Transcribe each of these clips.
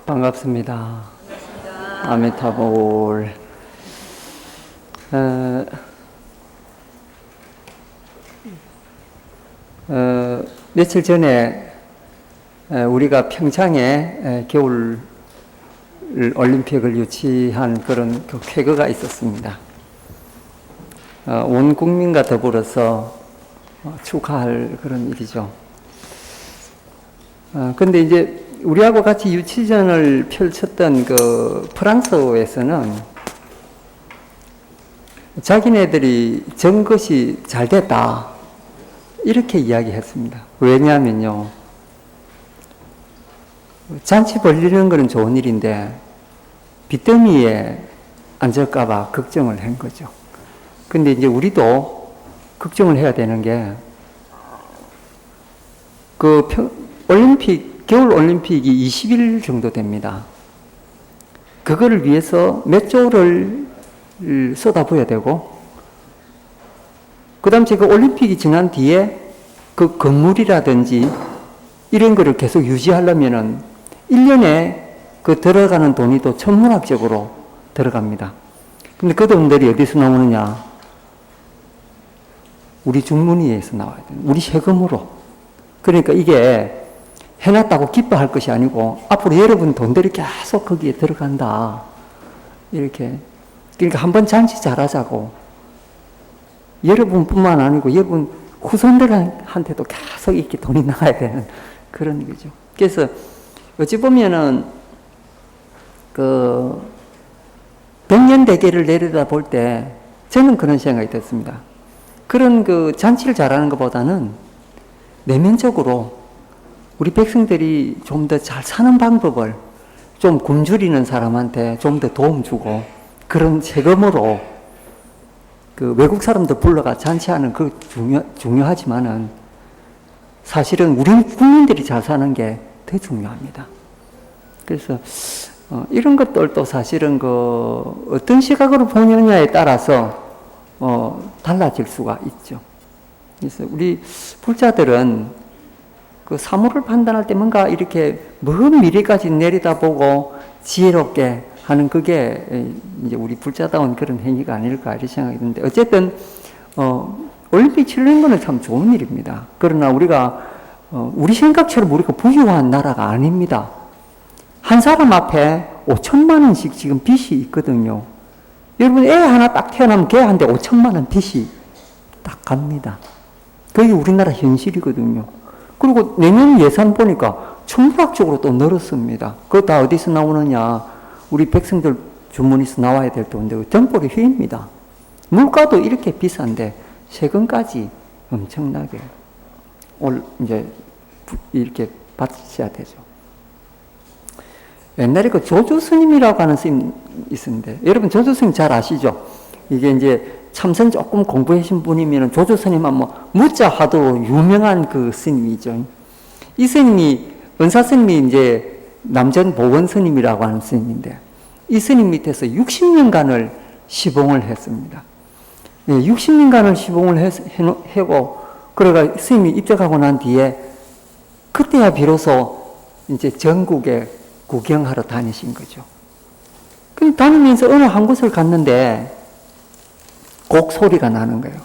반갑습니다. 아미타불. 며칠 전에 우리가 평창에 겨울 올림픽을 유치한 그런 그 쾌거가 있었습니다. 온 국민과 더불어서 축하할 그런 일이죠. 근데 이제 우리하고 같이 유치전을 펼쳤던 그 프랑스에서는 자기네들이 전 것이 잘 됐다 이렇게 이야기했습니다. 왜냐하면요, 잔치 벌리는 것은 좋은 일인데 빚더미에 앉을까봐 걱정을 한 거죠. 근데 이제 우리도 걱정을 해야 되는 게 그 겨울 올림픽이 20일 정도 됩니다. 그거를 위해서 몇 조를 쏟아부어야 되고, 그 다음 그 올림픽이 지난 뒤에 그 건물이라든지 이런 거를 계속 유지하려면은 1년에 그 들어가는 돈이 또 천문학적으로 들어갑니다. 근데 그 돈들이 어디서 나오느냐? 우리 중문위에서 나와야 돼요. 우리 세금으로. 그러니까 이게 해놨다고 기뻐할 것이 아니고 앞으로 여러분 돈들이 계속 거기에 들어간다. 이렇게. 그러니까 한번 잔치 잘하자고. 여러분뿐만 아니고 여러분 후손들한테도 계속 이렇게 돈이 나가야 되는 그런 거죠. 그래서 어찌 보면은 그 백년대계를 내려다볼 때 저는 그런 생각이 들었습니다. 그런 그 잔치를 잘하는 것보다는 내면적으로 우리 백성들이 좀 더 잘 사는 방법을 좀 굶주리는 사람한테 좀 더 도움 주고, 그런 세금으로 그 외국 사람들 불러가 잔치하는 그 중요하지만은 사실은 우리 국민들이 잘 사는 게 더 중요합니다. 그래서 이런 것들도 사실은 그 어떤 시각으로 보느냐에 따라서 달라질 수가 있죠. 그래서 우리 불자들은 그 사물을 판단할 때 뭔가 이렇게 먼 미래까지 내려다보고 지혜롭게 하는 그게 이제 우리 불자다운 그런 행위가 아닐까 이런 생각이 드는데, 어쨌든 올림픽 치르는 거는 참 좋은 일입니다. 그러나 우리가 우리 생각처럼 우리가 부유한 나라가 아닙니다. 한 사람 앞에 5천만 원씩 지금 빚이 있거든요. 여러분 애 하나 딱 태어나면 걔한테 5천만 원 빚이 딱 갑니다. 그게 우리나라 현실이거든요. 그리고 내년 예산 보니까 천문학적으로 또 늘었습니다. 그거 다 어디서 나오느냐? 우리 백성들 주머니에서 나와야 될 돈인데 등골이 휘입니다. 물가도 이렇게 비싼데 세금까지 엄청나게 이제 이렇게 받으셔야 되죠. 옛날에 그 조조 스님이라고 하는 스님 있었는데, 여러분 조조 스님 잘 아시죠? 이게 이제 참선 조금 공부하신 분이면 조조 스님은 뭐 무자 화두로 유명한 그 스님이죠. 이 스님이 은사 스님이 이제 남전 보원 스님이라고 하는 스님인데, 이 스님 밑에서 60년간을 시봉을 했습니다. 60년간을 시봉을 하고, 그래가 스님이 입적하고 난 뒤에 그때야 비로소 이제 전국에 구경하러 다니신 거죠. 그 다니면서 어느 한 곳을 갔는데 곡 소리가 나는 거예요.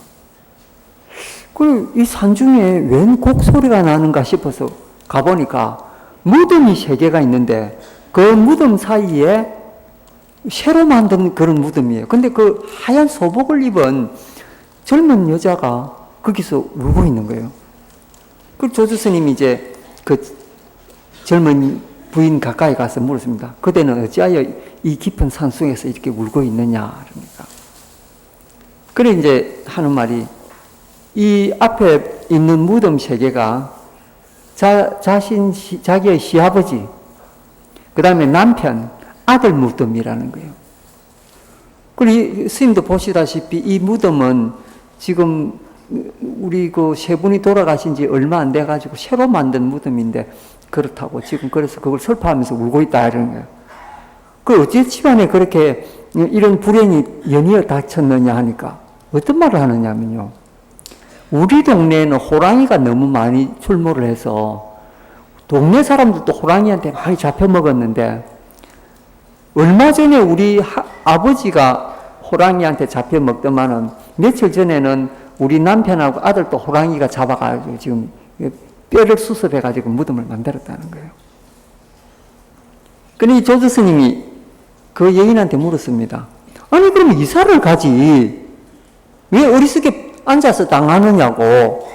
그리고 이 산중에 웬 곡 소리가 나는가 싶어서 가보니까 무덤이 3개가 있는데 그 무덤 사이에 새로 만든 그런 무덤이에요. 근데 그 하얀 소복을 입은 젊은 여자가 거기서 울고 있는 거예요. 그 조조 스님이 이제 그 젊은 부인 가까이 가서 물었습니다. 그대는 어찌하여 이 깊은 산속에서 이렇게 울고 있느냐? 그러니까. 그래 이제 하는 말이, 이 앞에 있는 무덤 3개가 자기의 시아버지, 그 다음에 남편, 아들 무덤이라는 거예요. 그리고 스님도 보시다시피 이 무덤은 지금 우리 그 세 분이 돌아가신 지 얼마 안 돼가지고 새로 만든 무덤인데, 그렇다고 지금 그래서 그걸 설파하면서 울고 있다 이러는 거예요. 그 어째 집안에 그렇게 이런 불행이 연이어 닥쳤느냐 하니까 어떤 말을 하느냐면요, 우리 동네에는 호랑이가 너무 많이 출몰을 해서 동네 사람들도 호랑이한테 많이 잡혀먹었는데 얼마 전에 우리 아버지가 호랑이한테 잡혀 먹더만은 며칠 전에는 우리 남편하고 아들도 호랑이가 잡아가지고 지금 뼈를 수습해가지고 무덤을 만들었다는 거예요. 근데 이 조주 스님이 그 여인한테 물었습니다. 아니 그러면 이사를 가지 왜 어리석게 앉아서 당하느냐고.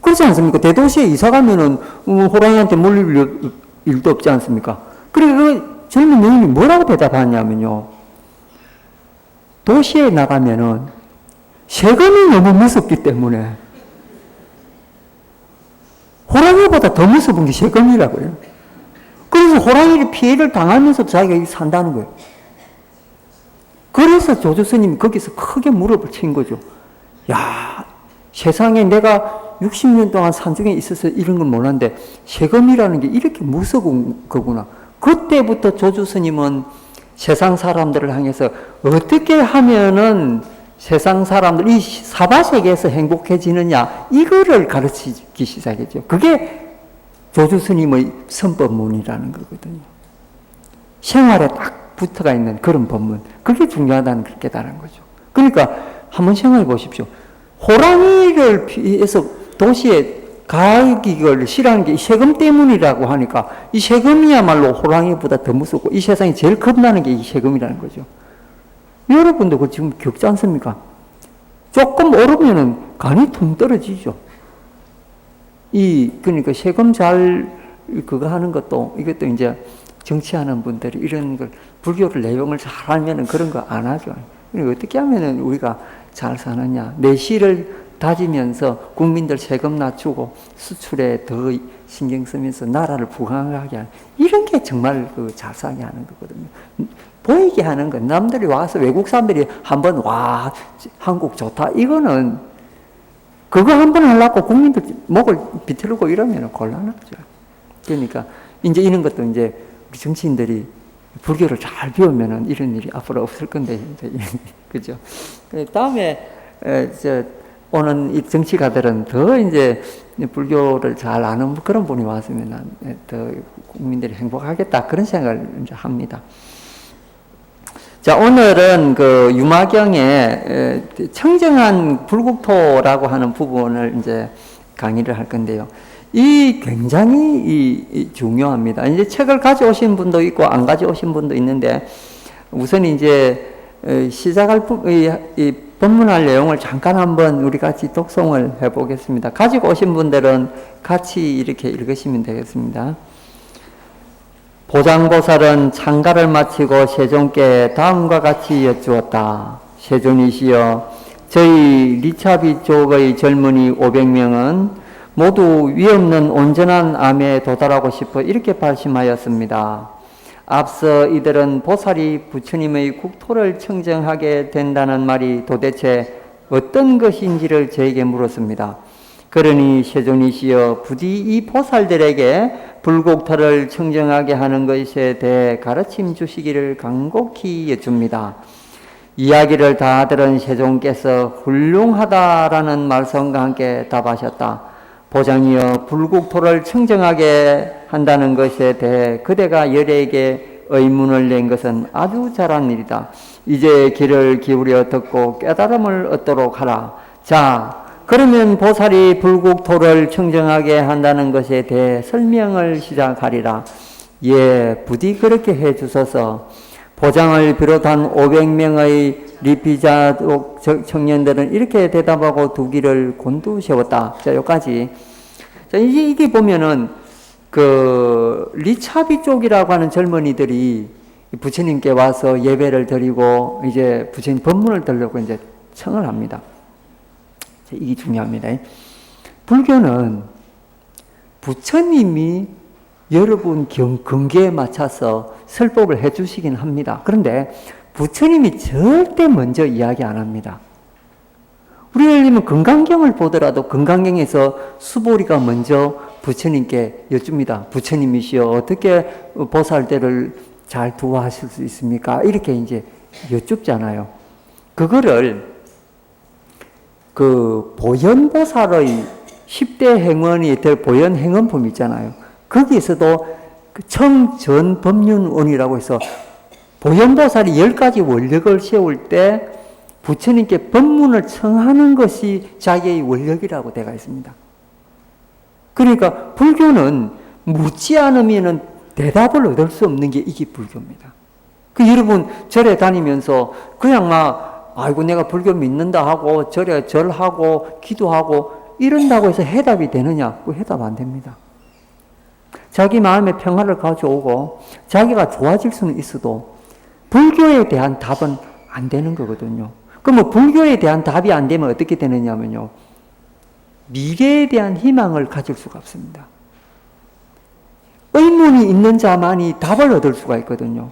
그렇지 않습니까? 대도시에 이사 가면은 호랑이한테 물릴 일도 없지 않습니까? 그리고 그 젊은 여인이 뭐라고 대답하냐면요. 도시에 나가면은 세금이 너무 무섭기 때문에 호랑이보다 더 무서운 게 세금이라고요. 그래서 호랑이를 피해를 당하면서 자기가 산다는 거예요. 그래서 조주 스님이 거기서 크게 무릎을 친 거죠. 야, 세상에 내가 60년 동안 산중에 있어서 이런 건 몰랐는데 세금이라는 게 이렇게 무서운 거구나. 그때부터 조주 스님은 세상 사람들을 향해서 어떻게 하면은 세상 사람들, 이 사바세계에서 행복해지느냐, 이거를 가르치기 시작했죠. 그게 조주 스님의 선법문이라는 거거든요. 생활에 딱 붙어가 있는 그런 법문. 그게 중요하다는 걸 깨달은 거죠. 그러니까 한번 생각해 보십시오. 호랑이를 피해서 도시에 가기를 싫어하는 게 세금 때문이라고 하니까 이 세금이야말로 호랑이보다 더 무섭고 이 세상에 제일 겁나는 게 이 세금이라는 거죠. 여러분도 그 지금 겪지 않습니까? 조금 오르면은 간이 통 떨어지죠. 그러니까 세금 잘 그거 하는 것도 이것도 이제 정치하는 분들이 이런 걸 불교를 내용을 잘 알면은 그런 거 안 하죠. 그러니까 어떻게 하면은 우리가 잘 사느냐. 내실을 다지면서 국민들 세금 낮추고 수출에 더 신경 쓰면서 나라를 부강하게 하는 이런 게 정말 잘 사게 하는 거거든요. 보이게 하는 건 남들이 와서 외국 사람들이 한번 와 한국 좋다 이거는 그거 한번 하려고 국민들 목을 비틀고 이러면 곤란하죠. 그러니까 이제 이런 것도 이제 우리 정치인들이 불교를 잘 배우면은 이런 일이 앞으로 없을 건데 이제 그죠. 다음에 오는 이 정치가들은 더 이제 불교를 잘 아는 그런 분이 왔으면 더 국민들이 행복하겠다 그런 생각을 이제 합니다. 자, 오늘은 그 유마경의 청정한 불국토라고 하는 부분을 이제 강의를 할 건데요. 이 굉장히 중요합니다. 이제 책을 가져오신 분도 있고 안 가져오신 분도 있는데 우선 이제 시작할 이 법문할 내용을 잠깐 한번 우리 같이 독송을 해보겠습니다. 가지고 오신 분들은 같이 이렇게 읽으시면 되겠습니다. 보장보살은 창가를 마치고 세존께 다음과 같이 여쭈었다. 세존이시여, 저희 리차비 쪽의 젊은이 500명은 모두 위없는 온전한 암에 도달하고 싶어 이렇게 발심하였습니다. 앞서 이들은 보살이 부처님의 국토를 청정하게 된다는 말이 도대체 어떤 것인지를 저에게 물었습니다. 그러니 세존이시여, 부디 이 보살들에게 불국토를 청정하게 하는 것에 대해 가르침 주시기를 간곡히 여쭙니다. 이야기를 다 들은 세존께서 훌륭하다라는 말씀과 함께 답하셨다. 보장이여, 불국토를 청정하게 한다는 것에 대해 그대가 열에게 의문을 낸 것은 아주 잘한 일이다. 이제 귀를 기울여 듣고 깨달음을 얻도록 하라. 자, 그러면 보살이 불국토를 청정하게 한다는 것에 대해 설명을 시작하리라. 예, 부디 그렇게 해 주소서. 보장을 비롯한 500명의 리피자 청년들은 이렇게 대답하고 두 귀를 곤두세웠다. 자, 여기까지. 자, 이게 보면은 그 리차비 쪽이라고 하는 젊은이들이 부처님께 와서 예배를 드리고 이제 부처님 법문을 들려고 이제 청을 합니다. 자, 이게 중요합니다. 불교는 부처님이 여러분 근기에 맞춰서 설법을 해주시긴 합니다. 그런데 부처님이 절대 먼저 이야기 안 합니다. 우리 예를 들면 금강경을 보더라도 금강경에서 수보리가 먼저 부처님께 여쭙니다. 부처님이시여, 어떻게 보살들을 잘 두어하실 수 있습니까? 이렇게 이제 여쭙잖아요. 그거를 그 보현보살의 10대 행원이 될 보현행원품 있잖아요. 거기에서도 청전법륜원이라고 해서 보현보살이 10가지 원력을 세울 때 부처님께 법문을 청하는 것이 자기의 원력이라고 되어 있습니다. 그러니까 불교는 묻지 않으면 대답을 얻을 수 없는 게 이게 불교입니다. 그 여러분 절에 다니면서 그냥 아이고 내가 불교 믿는다 하고 절에 절하고 기도하고 이런다고 해서 해답이 되느냐? 그 해답 안 됩니다. 자기 마음에 평화를 가져오고 자기가 좋아질 수는 있어도 불교에 대한 답은 안 되는 거거든요. 그럼 불교에 대한 답이 안 되면 어떻게 되느냐면요. 미래에 대한 희망을 가질 수가 없습니다. 의문이 있는 자만이 답을 얻을 수가 있거든요.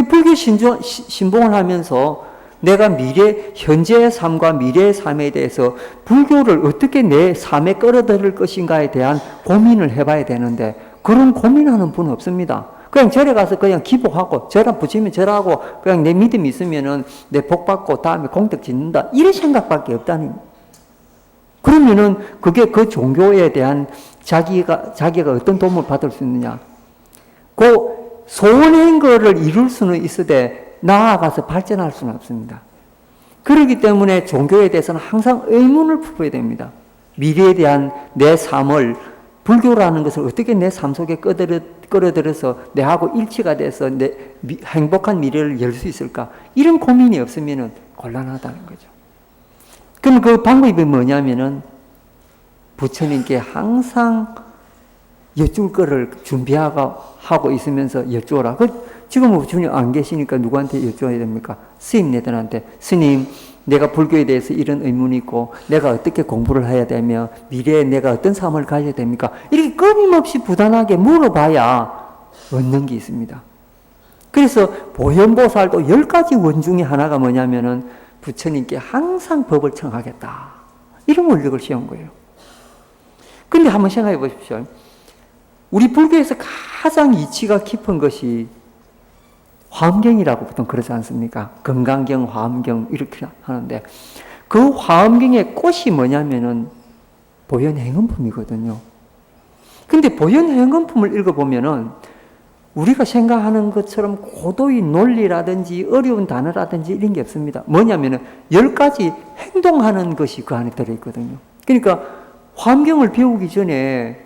불교 신봉을 하면서 내가 현재의 삶과 미래의 삶에 대해서 불교를 어떻게 내 삶에 끌어들일 것인가에 대한 고민을 해봐야 되는데 그런 고민하는 분은 없습니다. 그냥 절에 가서 그냥 기복하고 절한 붙이면 절하고 그냥 내 믿음이 있으면은 내 복 받고 다음에 공덕 짓는다 이런 생각밖에 없다니. 그러면은 그게 그 종교에 대한 자기가 어떤 도움을 받을 수 있느냐? 그 소원한 거를 이룰 수는 있으되 나아가서 발전할 수는 없습니다. 그렇기 때문에 종교에 대해서는 항상 의문을 품어야 됩니다. 미래에 대한 내 삶을 불교라는 것을 어떻게 내 삶 속에 끌어들여서 내하고 일치가 돼서 내 행복한 미래를 열 수 있을까? 이런 고민이 없으면 곤란하다는 거죠. 그럼 그 방법이 뭐냐면은 부처님께 항상 여쭐 거를 준비하고 있으면서 여쭈어라. 지금 부처님 안 계시니까 누구한테 여쭈어야 됩니까? 스님네들한테. 스님, 내가 불교에 대해서 이런 의문이 있고 내가 어떻게 공부를 해야 되며 미래에 내가 어떤 삶을 가져야 됩니까? 이렇게 끊임없이 부단하게 물어봐야 얻는 게 있습니다. 그래서 보현보살도 10가지 원 중에 하나가 뭐냐면은 부처님께 항상 법을 청하겠다. 이런 원력을 세운 거예요. 근데 한번 생각해 보십시오. 우리 불교에서 가장 이치가 깊은 것이 화엄경이라고 보통 그러지 않습니까? 금강경, 화엄경 이렇게 하는데 그 화엄경의 꽃이 뭐냐면은 보현행언품이거든요. 근데 보현행언품을 읽어보면은 우리가 생각하는 것처럼 고도의 논리라든지 어려운 단어라든지 이런 게 없습니다. 뭐냐면은 10가지 행동하는 것이 그 안에 들어있거든요. 그러니까 화엄경을 배우기 전에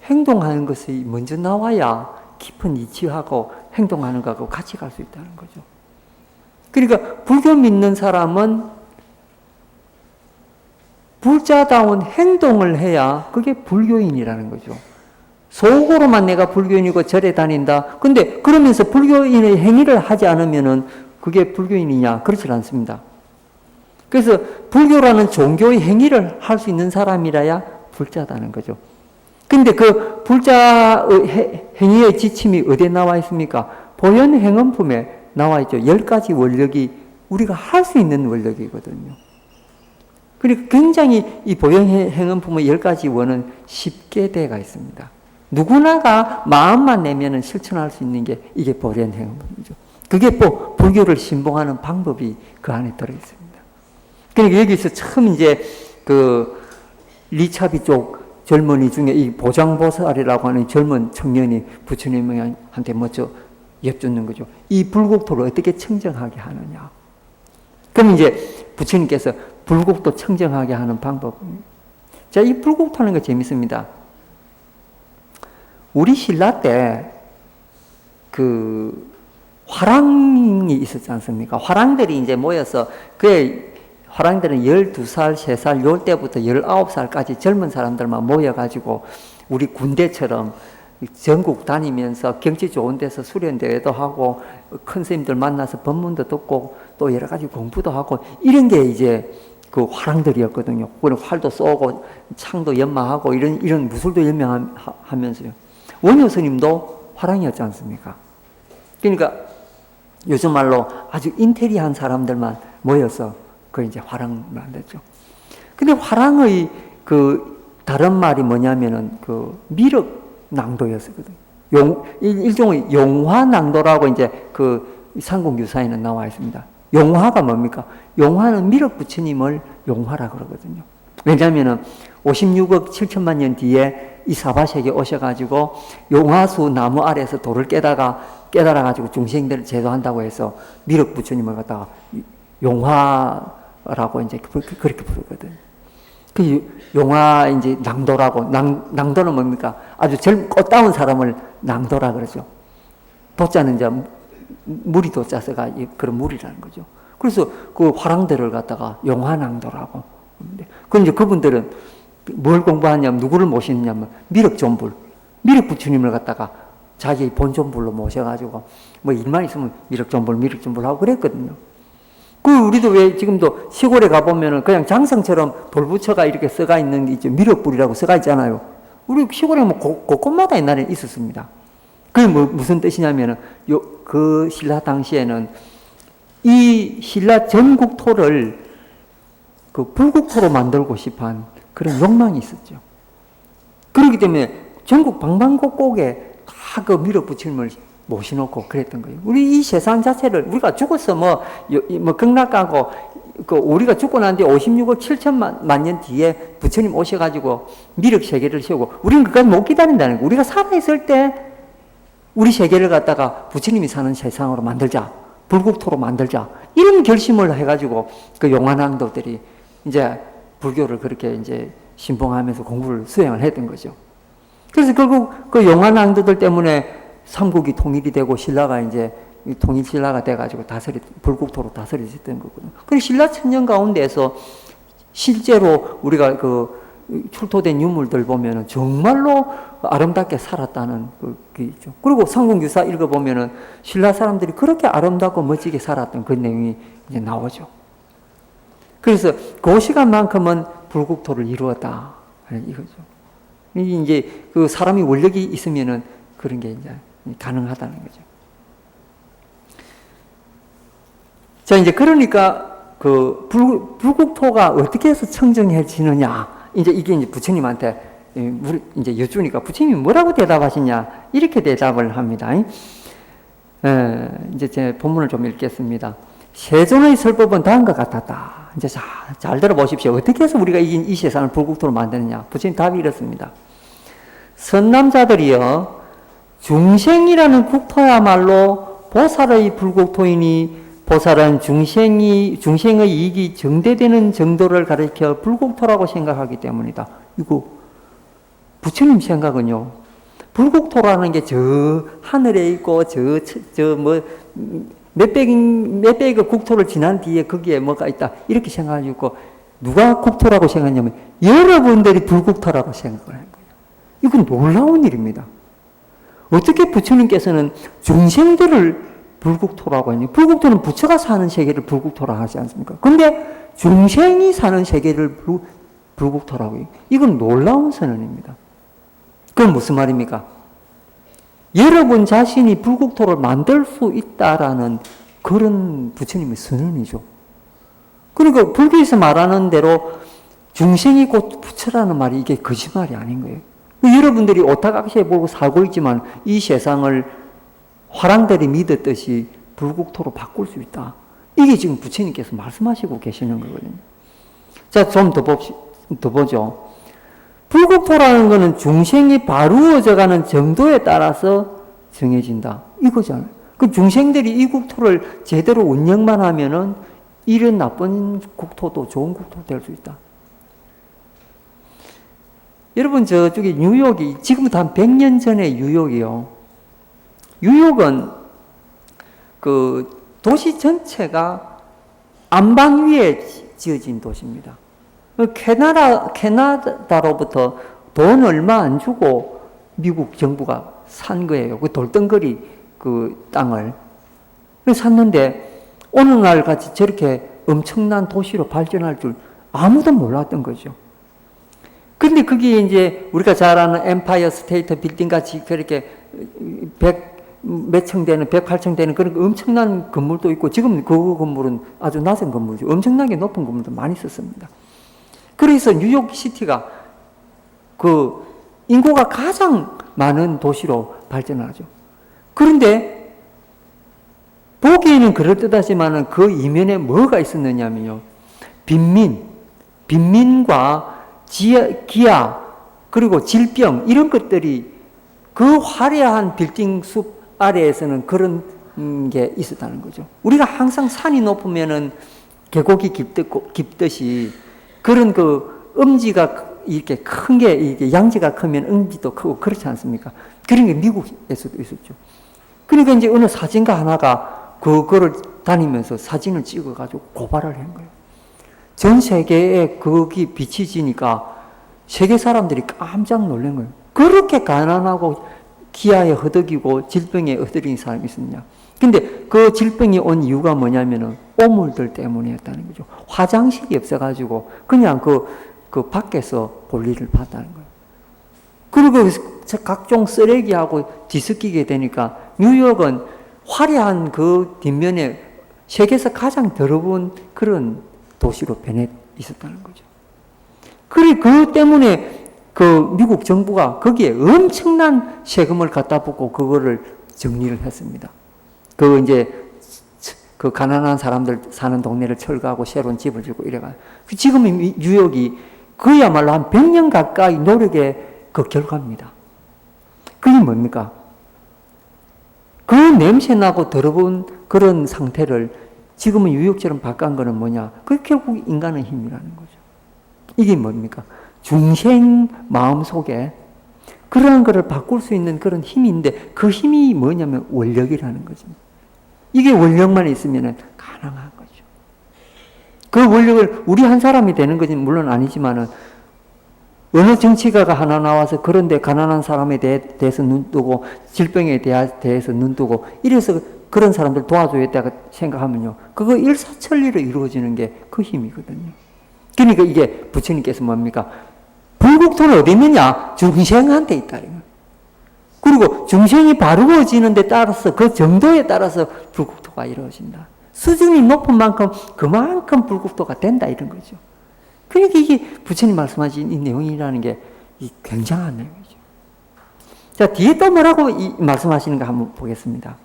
행동하는 것이 먼저 나와야 깊은 이치하고 행동하는 것하고 같이 갈 수 있다는 거죠. 그러니까 불교 믿는 사람은 불자다운 행동을 해야 그게 불교인이라는 거죠. 속으로만 내가 불교인이고 절에 다닌다. 근데 그러면서 불교인의 행위를 하지 않으면은 그게 불교인이냐? 그렇지 않습니다. 그래서 불교라는 종교의 행위를 할 수 있는 사람이라야 불자다는 거죠. 근데 그 불자의 행위의 지침이 어디에 나와 있습니까? 보현행언품에 나와 있죠. 10가지 원력이 우리가 할 수 있는 원력이거든요. 그러니까 굉장히 이 보현행언품의 10가지 원은 쉽게 되어 있습니다. 누구나가 마음만 내면은 실천할 수 있는 게 이게 보현행언품이죠. 그게 불교를 신봉하는 방법이 그 안에 들어 있습니다. 그러니까 여기서 처음 이제 그 리차비 쪽 젊은이 중에 이 보장보살이라고 하는 젊은 청년이 부처님한테 먼저 여쭙는 거죠. 이 불국토를 어떻게 청정하게 하느냐. 그럼 이제 부처님께서 불국토 청정하게 하는 방법입니다. 자, 이 불국토 하는 거 재밌습니다. 우리 신라 때 그 화랑이 있었지 않습니까? 화랑들이 이제 모여서 화랑들은 12살, 3살, 요 때부터 19살까지 젊은 사람들만 모여가지고 우리 군대처럼 전국 다니면서 경치 좋은 데서 수련대회도 하고 큰 스님들 만나서 법문도 듣고 또 여러 가지 공부도 하고 이런 게 이제 그 화랑들이었거든요. 그리고 활도 쏘고 창도 연마하고 이런 무술도 연마하면서요. 원효 스님도 화랑이었지 않습니까? 그러니까 요즘 말로 아주 인테리한 사람들만 모여서 그 이제 화랑을 만들죠. 근데 화랑의 그 다른 말이 뭐냐면은 그 미륵낭도였거든요. 일종의 용화낭도라고 이제 그 삼국유사에는 나와 있습니다. 용화가 뭡니까? 용화는 미륵 부처님을 용화라 그러거든요. 왜냐하면은 56억 7천만 년 뒤에 이 사바세계 오셔가지고 용화수 나무 아래에서 돌을 깨다가 깨달아가지고 중생들을 제도한다고 해서 미륵 부처님을 갖다가 용화라고 이제 그렇게 부르거든. 그 용화 이제 낭도라고, 낭도는 뭡니까? 아주 꽃다운 사람을 낭도라 그러죠. 도자는 이제 물이 도자서가 그런 물이라는 거죠. 그래서 그 화랑대를 갖다가 용화낭도라고. 그럼 이제 그분들은 뭘 공부하냐면 누구를 모시느냐면 미륵존불, 미륵 부처님을 갖다가 자기 본존불로 모셔가지고 뭐 일만 있으면 미륵존불 하고 그랬거든요. 그 우리도 왜 지금도 시골에 가보면은 그냥 장성처럼 돌부처가 이렇게 써가 있는 게 있죠. 미륵불이라고 써가 있잖아요. 우리 시골에 뭐 곳곳마다 옛날에 있었습니다. 그게 무슨 뜻이냐면은 그 신라 당시에는 이 신라 전국토를 그 불국토로 만들고 싶은 그런 욕망이 있었죠. 그렇기 때문에 전국 방방곡곡에 다 그 미륵 부처님을 모셔놓고 그랬던 거예요. 우리 이 세상 자체를 우리가 죽어서 뭐 극락가고 그 우리가 죽고 난 뒤에 56억 7천만 년 뒤에 부처님 오셔가지고 미륵 세계를 세우고 우리는 그까지 못 기다린다는 거예요. 우리가 살아있을 때 우리 세계를 갖다가 부처님이 사는 세상으로 만들자, 불국토로 만들자 이런 결심을 해가지고 그 용화낭도들이 이제 불교를 그렇게 이제 신봉하면서 공부를 수행을 했던 거죠. 그래서 결국 그 용화낭도들 때문에 삼국이 통일이 되고 신라가 이제 통일신라가 돼가지고 불국토로 다스려졌던 거거든요. 그래서 신라 천년 가운데에서 실제로 우리가 그 출토된 유물들 보면은 정말로 아름답게 살았다는 그게 있죠. 그리고 삼국유사 읽어보면은 신라 사람들이 그렇게 아름답고 멋지게 살았던 그 내용이 이제 나오죠. 그래서 그 시간만큼은 불국토를 이루었다. 이거죠. 이제 그 사람이 원력이 있으면은 그런 게 이제 가능하다는 거죠. 자, 이제 그러니까 그 불국토가 어떻게 해서 청정해지느냐. 이제 이게 이제 부처님한테 이제 여쭈니까 부처님이 뭐라고 대답하시냐. 이렇게 대답을 합니다. 이제 제 본문을 좀 읽겠습니다. 세존의 설법은 다음과 같았다. 이제 잘 들어보십시오. 어떻게 해서 우리가 이 세상을 불국토로 만드느냐. 부처님 답이 이렇습니다. 선남자들이여 중생이라는 국토야말로 보살의 불국토이니 보살은 중생의 이익이 정대되는 정도를 가리켜 불국토라고 생각하기 때문이다. 이거 부처님 생각은요. 불국토라는 게 저 하늘에 있고 몇백의 국토를 지난 뒤에 거기에 뭐가 있다. 이렇게 생각하고 누가 국토라고 생각하냐면 여러분들이 불국토라고 생각을 한 거예요. 이건 놀라운 일입니다. 어떻게 부처님께서는 중생들을 불국토라고 하니? 불국토는 부처가 사는 세계를 불국토라고 하지 않습니까? 근데 중생이 사는 세계를 불국토라고 해요. 이건 놀라운 선언입니다. 그건 무슨 말입니까? 여러분 자신이 불국토를 만들 수 있다라는 그런 부처님의 선언이죠. 그러니까 불교에서 말하는 대로 중생이 곧 부처라는 말이 이게 거짓말이 아닌 거예요. 여러분들이 오타각시에 보고 살고 있지만 이 세상을 화랑들이 믿었듯이 불국토로 바꿀 수 있다. 이게 지금 부처님께서 말씀하시고 계시는 거거든요. 자, 좀 더 보죠. 불국토라는 것은 중생이 바루어져가는 정도에 따라서 정해진다. 이거잖아요. 그 중생들이 이 국토를 제대로 운영만 하면은 이런 나쁜 국토도 좋은 국토 될 수 있다. 여러분 저쪽에 뉴욕이 지금부터 한 100년 전에 뉴욕이요. 뉴욕은 그 도시 전체가 안반 위에 지어진 도시입니다. 캐나다로부터 돈 얼마 안 주고 미국 정부가 산 거예요. 그 돌덩거리 그 땅을. 샀는데 어느 날 같이 저렇게 엄청난 도시로 발전할 줄 아무도 몰랐던 거죠. 근데 그게 이제 우리가 잘 아는 엠파이어 스테이트 빌딩 같이 그렇게 100몇 층 되는, 108층 되는 그런 엄청난 건물도 있고 지금 그 건물은 아주 낮은 건물이죠. 엄청나게 높은 건물도 많이 있었습니다. 그래서 뉴욕시티가 그 인구가 가장 많은 도시로 발전하죠. 그런데 보기에는 그럴듯하지만 그 이면에 뭐가 있었느냐면요. 빈민과 기아, 그리고 질병, 이런 것들이 그 화려한 빌딩 숲 아래에서는 그런 게 있었다는 거죠. 우리가 항상 산이 높으면은 계곡이 깊듯이 그런 그 음지가 이렇게 큰 게, 이게 양지가 크면 음지도 크고 그렇지 않습니까? 그런 게 미국에서도 있었죠. 그러니까 이제 어느 사진가 하나가 그거를 다니면서 사진을 찍어가지고 고발을 한 거예요. 전 세계에 거기 빛이 지니까 세계 사람들이 깜짝 놀란 거예요. 그렇게 가난하고 기아에 허덕이고 질병에 허덕인 사람이 있었냐. 근데 그 질병이 온 이유가 뭐냐면은 오물들 때문이었다는 거죠. 화장실이 없어가지고 그냥 그 밖에서 볼일을 봤다는 거예요. 그리고 각종 쓰레기하고 뒤섞이게 되니까 뉴욕은 화려한 그 뒷면에 세계에서 가장 더러운 그런 도시로 변해 있었다는 거죠. 그 때문에 그 미국 정부가 거기에 엄청난 세금을 갖다 붓고 그거를 정리를 했습니다. 그 이제 그 가난한 사람들 사는 동네를 철거하고 새로운 집을 짓고 이래가. 지금 뉴욕이 그야말로 한 100년 가까이 노력의 그 결과입니다. 그게 뭡니까? 그 냄새나고 더러운 그런 상태를 지금은 뉴욕처럼 바꾼 거는 뭐냐? 그게 결국 인간의 힘이라는 거죠. 이게 뭡니까? 중생 마음 속에 그러한 것을 바꿀 수 있는 그런 힘인데 그 힘이 뭐냐면 원력이라는 거죠. 이게 원력만 있으면 가능한 거죠. 그 원력을 우리 한 사람이 되는 것은 물론 아니지만은 어느 정치가가 하나 나와서 그런데 가난한 사람에 대해서 눈뜨고 질병에 대해서 눈뜨고 이래서 그런 사람들 도와줘야겠다고 생각하면요. 그거 일사천리로 이루어지는 게 그 힘이거든요. 그러니까 이게 부처님께서 뭡니까? 불국토는 어디 있느냐? 중생한테 있다. 그리고 중생이 바르워지는 데 따라서 그 정도에 따라서 불국토가 이루어진다. 수준이 높은 만큼 그만큼 불국토가 된다 이런 거죠. 그러니까 이게 부처님 말씀하신 이 내용이라는 게 굉장한 내용이죠. 자, 뒤에 또 뭐라고 말씀하시는가 한번 보겠습니다.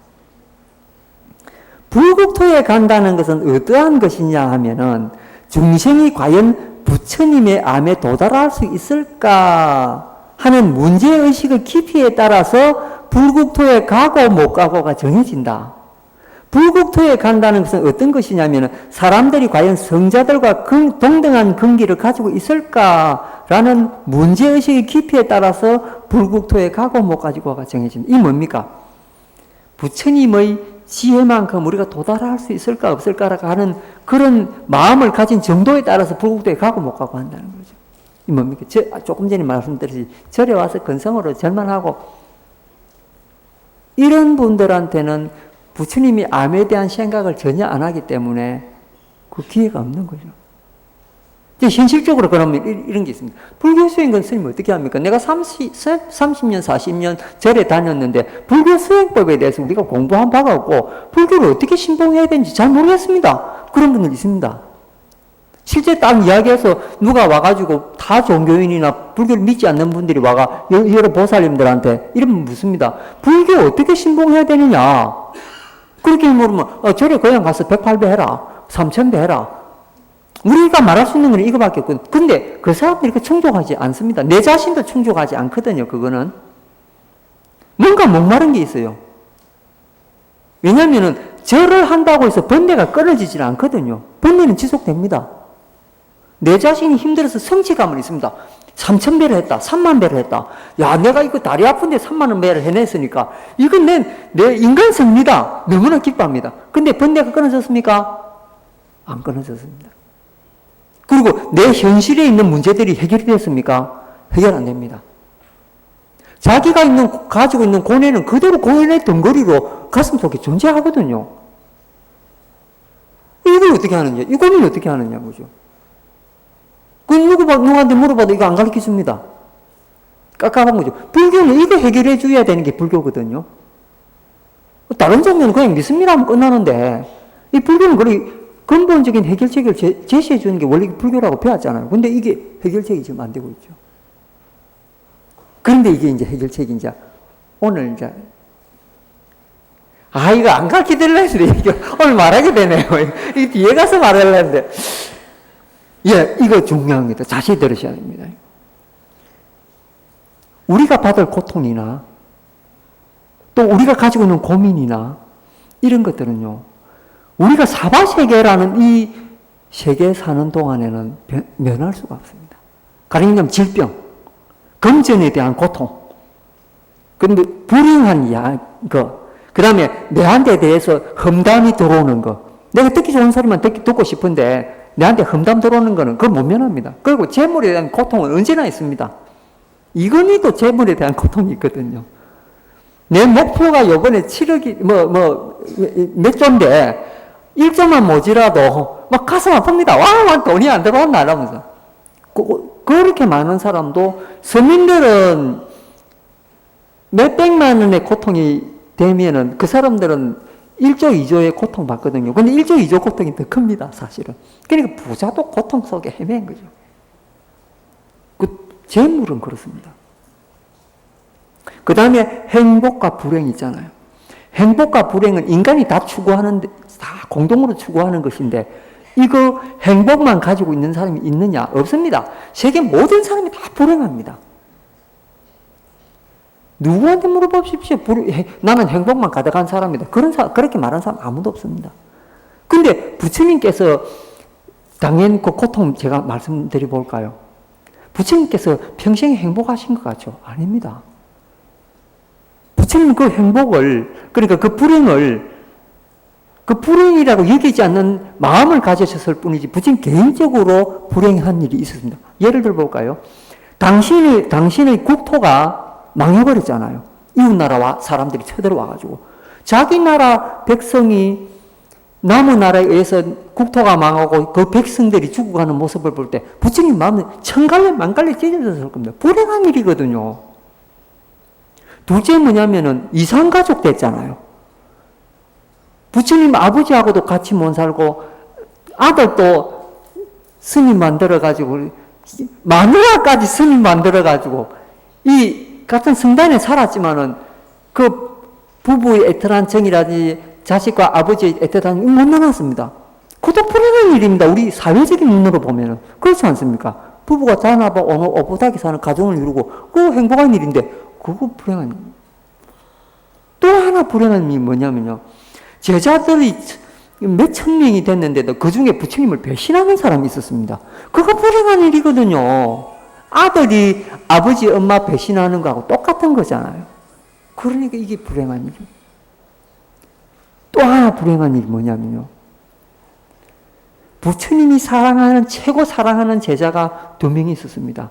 불국토에 간다는 것은 어떠한 것이냐 하면은 중생이 과연 부처님의 암에 도달할 수 있을까 하는 문제의식의 깊이에 따라서 불국토에 가고 못 가고가 정해진다. 불국토에 간다는 것은 어떤 것이냐면 사람들이 과연 성자들과 동등한 근기를 가지고 있을까라는 문제의식의 깊이에 따라서 불국토에 가고 못 가지고가 정해진다. 이 뭡니까? 부처님의 지혜만큼 우리가 도달할 수 있을까 없을까라고 하는 그런 마음을 가진 정도에 따라서 불국토에 가고 못 가고 한다는 거죠. 이 뭡니까? 조금 전에 말씀드렸듯이 절에 와서 근성으로 절만 하고 이런 분들한테는 부처님이 암에 대한 생각을 전혀 안 하기 때문에 그 기회가 없는 거죠. 현실적으로 그러면 이런 게 있습니다. 불교 수행은 스님이 어떻게 합니까? 내가 30년, 40년 절에 다녔는데 불교 수행법에 대해서 우리가 공부한 바가 없고 불교를 어떻게 신봉해야 되는지 잘 모르겠습니다. 그런 분들 있습니다. 실제 딱 이야기해서 누가 와가지고 다 종교인이나 불교를 믿지 않는 분들이 와가 여러 보살님들한테 이러면 묻습니다. 불교 어떻게 신봉해야 되느냐? 그렇게 물으면 절에 그냥 가서 108배 해라. 3000배 해라. 우리가 말할 수 있는 건 이거밖에 없거든. 근데 그 사람들이 충족하지 않습니다. 내 자신도 충족하지 않거든요. 그거는. 뭔가 목마른 게 있어요. 왜냐면은 절을 한다고 해서 번뇌가 끊어지질 않거든요. 번뇌는 지속됩니다. 내 자신이 힘들어서 성취감은 있습니다. 3000배를 했다. 30,000배를 했다. 야, 내가 이거 다리 아픈데 30,000 배를 해냈으니까 이건 내 인간성입니다. 너무나 기뻐합니다. 근데 번뇌가 끊어졌습니까? 안 끊어졌습니다. 그리고 내 현실에 있는 문제들이 해결이 됐습니까? 해결 안 됩니다. 자기가 가지고 있는 고뇌는 그대로 고뇌의 덩거리로 가슴속에 존재하거든요. 이걸 어떻게 하느냐? 이 고민을 어떻게 하느냐, 보죠. 누구한테 물어봐도 이거 안 가르쳐 줍니다. 깝깝한 거죠. 불교는 이거 해결해 줘야 되는 게 불교거든요. 다른 점은 그냥 믿습니다 하면 끝나는데, 이 불교는 근본적인 해결책을 제시해 주는 게 원래 불교라고 배웠잖아요. 근데 이게 해결책이 지금 안 되고 있죠. 그런데 이게 이제 해결책이 이제 오늘 이제 이거 안 가르쳐 드리려 했는데 오늘 말하게 되네요. 이 뒤에 가서 말하려고 했는데 이거 중요합니다. 자세히 들으셔야 됩니다. 우리가 받을 고통이나 또 우리가 가지고 있는 고민이나 이런 것들은요, 우리가 사바세계라는 이 세계에 사는 동안에는 면할 수가 없습니다. 가령 질병, 금전에 대한 고통, 근데 불행한 그 다음에 내한테 대해서 험담이 들어오는 거. 내가 듣기 좋은 소리만 듣고 싶은데 내한테 험담 들어오는 거는 그걸 못 면합니다. 그리고 재물에 대한 고통은 언제나 있습니다. 이건희도 재물에 대한 고통이 있거든요. 내 목표가 요번에 7억이, 몇 조인데, 1조만 모지라도, 막 가슴 아픕니다. 와, 돈이 안 들어왔나, 이러면서. 그렇게 많은 사람도, 서민들은 몇백만 원의 고통이 되면은, 그 사람들은 1조, 2조의 고통 받거든요. 근데 1조, 2조 고통이 더 큽니다, 사실은. 그러니까 부자도 고통 속에 헤매는 거죠. 그, 재물은 그렇습니다. 그 다음에 행복과 불행 있잖아요. 행복과 불행은 인간이 다 추구하는데, 다 공동으로 추구하는 것인데, 이거 행복만 가지고 있는 사람이 있느냐? 없습니다. 세계 모든 사람이 다 불행합니다. 누구한테 물어보십시오. 나는 행복만 가득한 사람이다. 그렇게 말하는 사람 아무도 없습니다. 근데 부처님께서 당연 그 고통 제가 말씀드려 볼까요? 부처님께서 평생 행복하신 것 같죠? 아닙니다. 부처님은 그 행복을, 그러니까 그 불행을, 그 불행이라고 여기지 않는 마음을 가지셨을 뿐이지, 부처님 개인적으로 불행한 일이 있었습니다. 예를 들어 볼까요? 당신의 국토가 망해버렸잖아요. 이웃나라와 사람들이 쳐들어와가지고. 자기 나라 백성이 남의 나라에 의해서 국토가 망하고 그 백성들이 죽어가는 모습을 볼 때, 부처님 마음은 천갈래 만갈래 찢어졌을 겁니다. 불행한 일이거든요. 둘째 뭐냐면은 이산가족 됐잖아요. 부처님 아버지하고도 같이 못 살고 아들도 스님 만들어가지고 마누라까지 스님 만들어가지고 이 같은 성단에 살았지만은 그 부부의 애틋한 정이라든지 자식과 아버지의 애틋한 정이 못 나눴습니다. 그것도 불행한 일입니다. 우리 사회적인 눈으로 보면은. 그렇지 않습니까? 부부가 자나봐 오붓하게 사는 가정을 이루고 그거 행복한 일인데 그거 불행한 일. 또 하나 불행한 일이 뭐냐면요. 제자들이 몇천 명이 됐는데도 그 중에 부처님을 배신하는 사람이 있었습니다. 그거 불행한 일이거든요. 아들이 아버지, 엄마 배신하는 거하고 똑같은 거잖아요. 그러니까 이게 불행한 일이에요. 또 하나 불행한 일이 뭐냐면요. 부처님이 최고 사랑하는 제자가 2명이 있었습니다.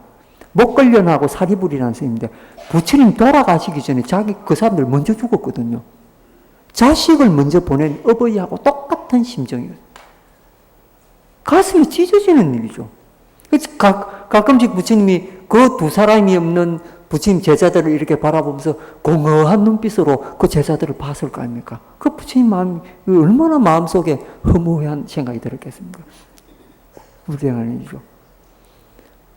목걸련하고 사리불이라는 스님인데 부처님 돌아가시기 전에 그 사람들 먼저 죽었거든요. 자식을 먼저 보낸 어버이하고 똑같은 심정이에요. 가슴이 찢어지는 일이죠. 가끔씩 부처님이 그 2사람이 없는 부처님 제자들을 이렇게 바라보면서 공허한 눈빛으로 그 제자들을 봤을 거 아닙니까? 그 부처님 마음이 얼마나 마음속에 허무한 생각이 들었겠습니까? 불행한 일이죠.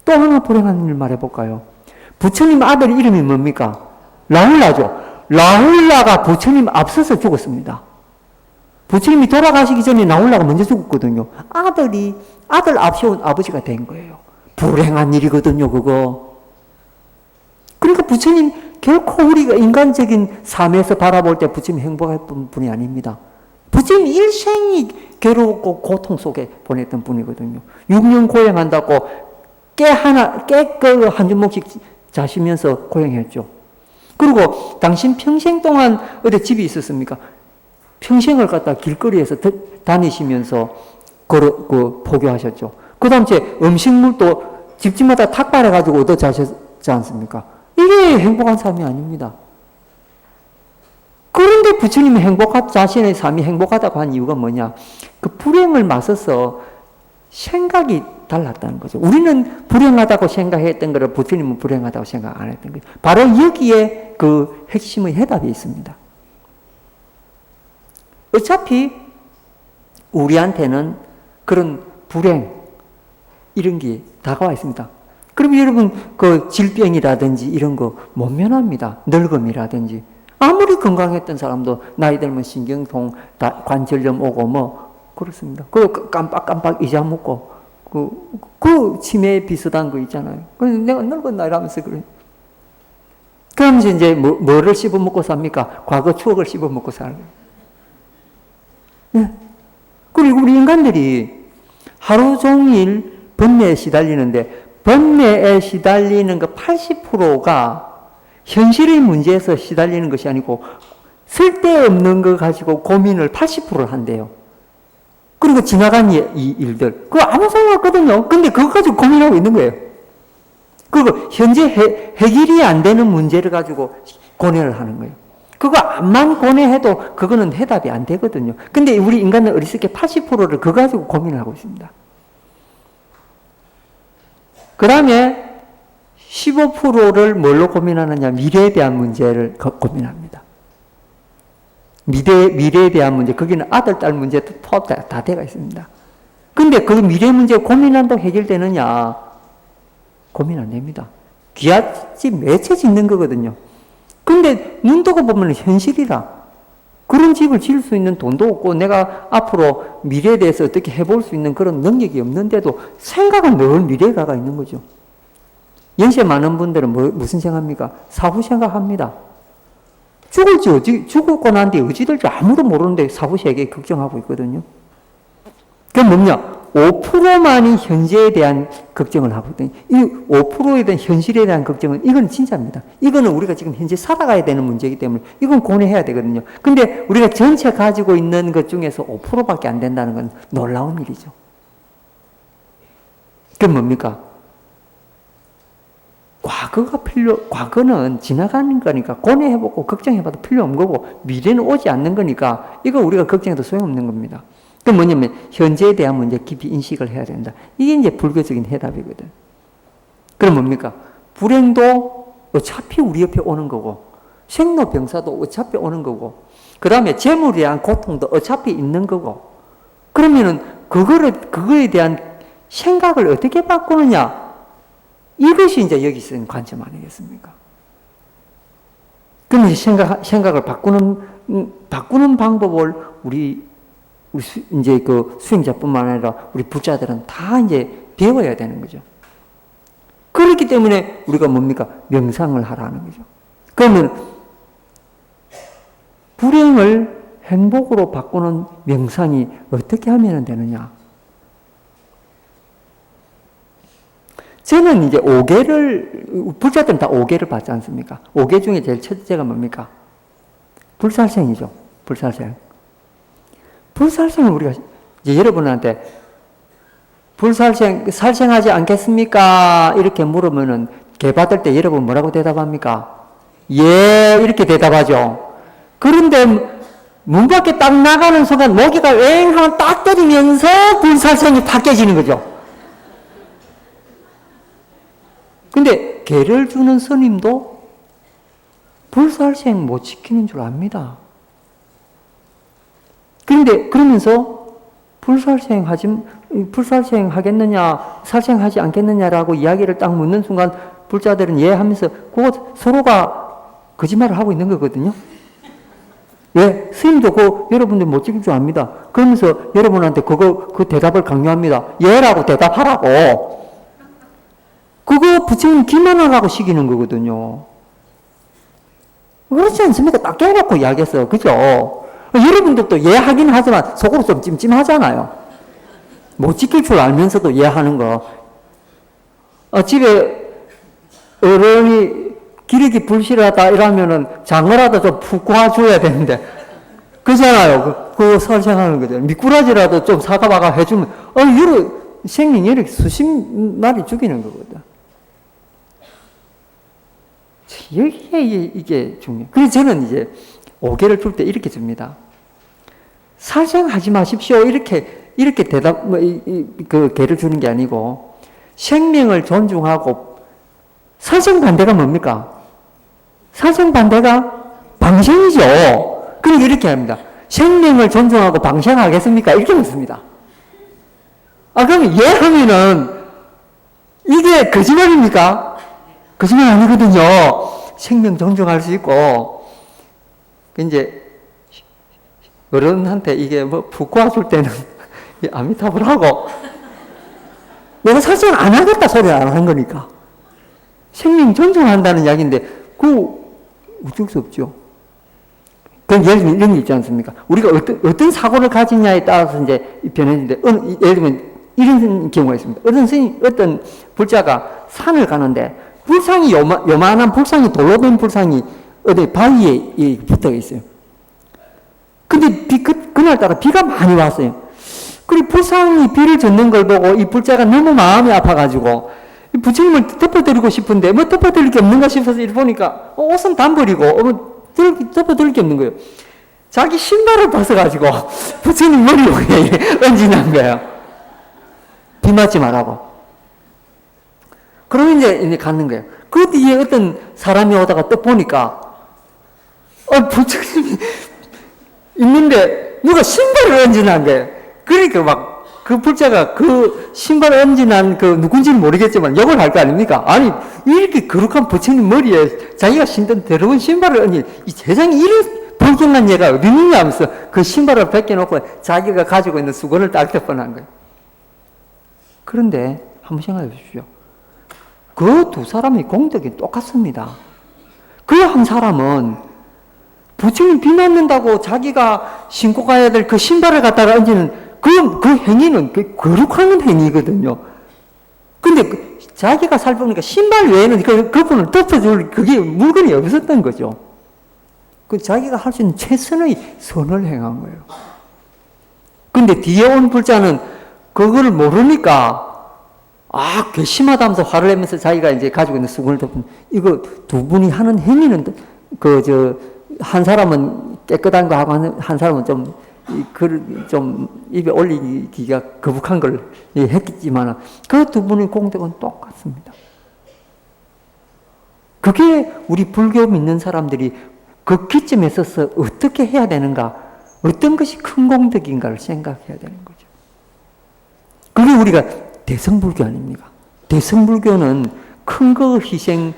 또 하나 불행한 일 말해볼까요? 부처님 아들 이름이 뭡니까? 라훌라죠. 라훌라가 부처님 앞서서 죽었습니다. 부처님이 돌아가시기 전에 라훌라가 먼저 죽었거든요. 아들 앞세운 아버지가 된 거예요. 불행한 일이거든요, 그거. 그러니까 부처님 결코 우리가 인간적인 삶에서 바라볼 때 부처님 행복했던 분이 아닙니다. 부처님 일생이 괴롭고 고통 속에 보냈던 분이거든요. 6년 고행한다고 깨 한 주먹씩 자시면서 고행했죠. 그리고 당신 평생 동안 어디 집이 있었습니까? 평생을 갖다 길거리에서 다니시면서 포교하셨죠. 그 다음 음식물도 집집마다 탁발해가지고 얻어 자셨지 않습니까? 이게 행복한 삶이 아닙니다. 그런데 부처님이 자신의 삶이 행복하다고 한 이유가 뭐냐? 그 불행을 맞서서 생각이 달랐다는 거죠. 우리는 불행하다고 생각했던 것을 부처님은 불행하다고 생각 안 했던 거죠. 바로 여기에 그 핵심의 해답이 있습니다. 어차피 우리한테는 그런 불행, 이런 게 다가와 있습니다. 그럼 여러분, 그 질병이라든지 이런 거 못 면합니다. 늙음이라든지. 아무리 건강했던 사람도 나이 들면 신경통, 관절염 오고 그렇습니다. 그 깜빡깜빡 잊어먹고, 그 치매 비슷한 거 있잖아요. 그래서 내가 늙었나 이러면서 그래. 그러면서 이제 뭐를 씹어먹고 삽니까? 과거 추억을 씹어먹고 살아요. 예. 그리고 우리 인간들이 하루 종일 번뇌에 시달리는데, 번뇌에 시달리는 그 80%가 현실의 문제에서 시달리는 것이 아니고 쓸데없는 거 가지고 고민을 80%를 한대요. 그리고 지나간 일들, 그거 아무 상관없거든요. 근데 그거 가지고 고민하고 있는 거예요. 그리고 현재 해결이 안 되는 문제를 가지고 고뇌를 하는 거예요. 그거 암만 고뇌해도 그거는 해답이 안 되거든요. 근데 우리 인간은 어리석게 80%를 그거 가지고 고민을 하고 있습니다. 그 다음에 15%를 뭘로 고민하느냐? 미래에 대한 문제를 고민합니다. 미래에 대한 문제, 거기는 아들, 딸 문제도 포함 다 돼가 있습니다. 근데 그 미래 문제 고민한다고 해결되느냐? 고민 안 됩니다. 귀하집 매체 짓는 거거든요. 근데 눈 뜨고 보면 현실이라. 그런 집을 지을 수 있는 돈도 없고 내가 앞으로 미래에 대해서 어떻게 해볼 수 있는 그런 능력이 없는데도 생각은 늘 미래에 가가 있는 거죠. 연세 많은 분들은 무슨 생각합니까? 사후 생각합니다. 죽고 난 뒤에 어찌 될지 아무도 모르는데 사후 세계 걱정하고 있거든요. 그게 뭐냐? 5%만이 현재에 대한 걱정을 하거든요. 이 5%에 대한 현실에 대한 걱정은 이건 진짜입니다. 이거는 우리가 지금 현재 살아가야 되는 문제이기 때문에 이건 고뇌해야 되거든요. 근데 우리가 전체 가지고 있는 것 중에서 5%밖에 안 된다는 건 놀라운 일이죠. 그게 뭡니까? 과거는 지나가는 거니까 고뇌해보고 걱정해봐도 필요 없는 거고 미래는 오지 않는 거니까 이거 우리가 걱정해도 소용없는 겁니다. 그 뭐냐면 현재에 대한 문제 깊이 인식을 해야 된다. 이게 이제 불교적인 해답이거든. 그럼 뭡니까? 불행도 어차피 우리 옆에 오는 거고 생로병사도 어차피 오는 거고 그 다음에 재물에 대한 고통도 어차피 있는 거고 그러면은 그거에 대한 생각을 어떻게 바꾸느냐? 이것이 이제 여기 쓰는 관점 아니겠습니까? 그럼 이제 생각을 바꾸는 방법을 우리 이제 그 수행자뿐만 아니라 우리 불자들은 다 이제 배워야 되는 거죠. 그렇기 때문에 우리가 뭡니까? 명상을 하라는 거죠. 그러면 불행을 행복으로 바꾸는 명상이 어떻게 하면 되느냐? 저는 이제 5개를, 불자들은 다 5개를 받지 않습니까? 5개 중에 제일 첫째가 뭡니까? 불살생이죠. 불살생. 불살생을 우리가 이제 여러분한테 살생하지 않겠습니까? 이렇게 물으면은 개 받을 때 여러분 뭐라고 대답합니까? 예, 이렇게 대답하죠. 그런데 문 밖에 딱 나가는 순간 모기가 엥 하면 딱 때리면서 불살생이 다 깨지는 거죠. 근데 개를 주는 스님도 불살생 못 지키는 줄 압니다. 그런데 그러면서 불살생 하겠느냐, 살생하지 않겠느냐라고 이야기를 딱 묻는 순간 불자들은 예 하면서 그거 서로가 거짓말을 하고 있는 거거든요. 왜? 스님도 그거 여러분들 못 지킬 줄 압니다. 그러면서 여러분한테 그 대답을 강요합니다. 예라고 대답하라고. 그거 부처님 기만하라고 시키는 거거든요. 그렇지 않습니까? 딱 깨놓고 이야기했어요. 그죠? 여러분들도 예 하긴 하지만 속으로 좀 찜찜하잖아요. 못 지킬 줄 알면서도 예 하는 거. 집에 어른이 기력이 불실하다 이러면은 장어라도 좀 푹 구워줘야 되는데. 그잖아요. 그거 설생하는 거죠. 미꾸라지라도 좀 사가봐가 해주면, 생명 이렇게 수십 마리 죽이는 거거든. 여기에 이게 중요해요. 그래서 저는 이제 5개를 줄 때 이렇게 줍니다. 살생하지 마십시오. 이렇게 대답, 그 개를 주는 게 아니고, 생명을 존중하고, 살생 반대가 뭡니까? 살생 반대가 방생이죠. 그러니까 이렇게 합니다. 생명을 존중하고 방생하겠습니까? 이렇게 묻습니다. 그러면 예 하면은, 이게 거짓말입니까? 거짓말 아니거든요. 생명 존중할 수 있고, 이제, 어른한테 이게 푹 구워줄 때는 아미타불 하고, 내가 살생 안 하겠다 소리 안 하는 거니까. 생명 존중한다는 이야기인데, 어쩔 수 없죠. 그럼 예를 들면 이런 게 있지 않습니까? 우리가 어떤 사고를 가지냐에 따라서 이제 변했는데, 예를 들면 이런 경우가 있습니다. 어떤 불자가 산을 가는데, 불상이 요만한 불상이, 돌로 된 불상이 어디 바위에 붙어 있어요. 근데 그날따라 비가 많이 왔어요. 그리고 불상이 비를 젓는 걸 보고 이 불자가 너무 마음이 아파가지고 부처님을 덮어드리고 싶은데 뭐 덮어드릴 게 없는가 싶어서 이렇게 보니까 옷은 단벌이고 덮어드릴 게 없는 거예요. 자기 신발을 벗어가지고 부처님 머리 위에 얹어놓은 거예요. 비 맞지 말라고. 그러면 이제 갔는 거예요. 그 뒤에 어떤 사람이 오다가 또 보니까 부처님이 있는데 누가 신발을 얹어놓은 거예요. 그러니까 막 그 불자가 그 신발 얹어놓은 그 누군지는 모르겠지만 욕을 할 거 아닙니까? 아니 이렇게 거룩한 부처님 머리에 자기가 신던 더러운 신발을 얹은 이 세상에 이런 불경한 얘가 어디 있느냐 하면서 그 신발을 벗겨놓고 자기가 가지고 있는 수건을 딱 덮어놓은 거예요. 그런데 한번 생각해 보십시오. 그 두 사람의 공덕이 똑같습니다. 그 한 사람은 부처님 비 맞는다고 자기가 신고 가야 될 그 신발을 갖다가 얹는 그 행위는 거룩한 행위거든요. 근데 자기가 살펴보니까 신발 외에는 그분을 덮어줄 그게 물건이 없었던 거죠. 그 자기가 할 수 있는 최선의 선을 행한 거예요. 근데 뒤에 온 불자는 그걸 모르니까 괘씸하다면서 화를 내면서 자기가 이제 가지고 있는 수건을 덮은 이거 두 분이 하는 행위는 한 사람은 깨끗한 거 하고 한 사람은 좀 입에 올리기가 거북한 걸 했겠지만 그 두 분의 공덕은 똑같습니다. 그게 우리 불교 믿는 사람들이 그 기점에 서서 어떻게 해야 되는가, 어떤 것이 큰 공덕인가를 생각해야 되는 거죠. 그게 우리가 대성불교 아닙니까? 대성불교는 큰 거 희생,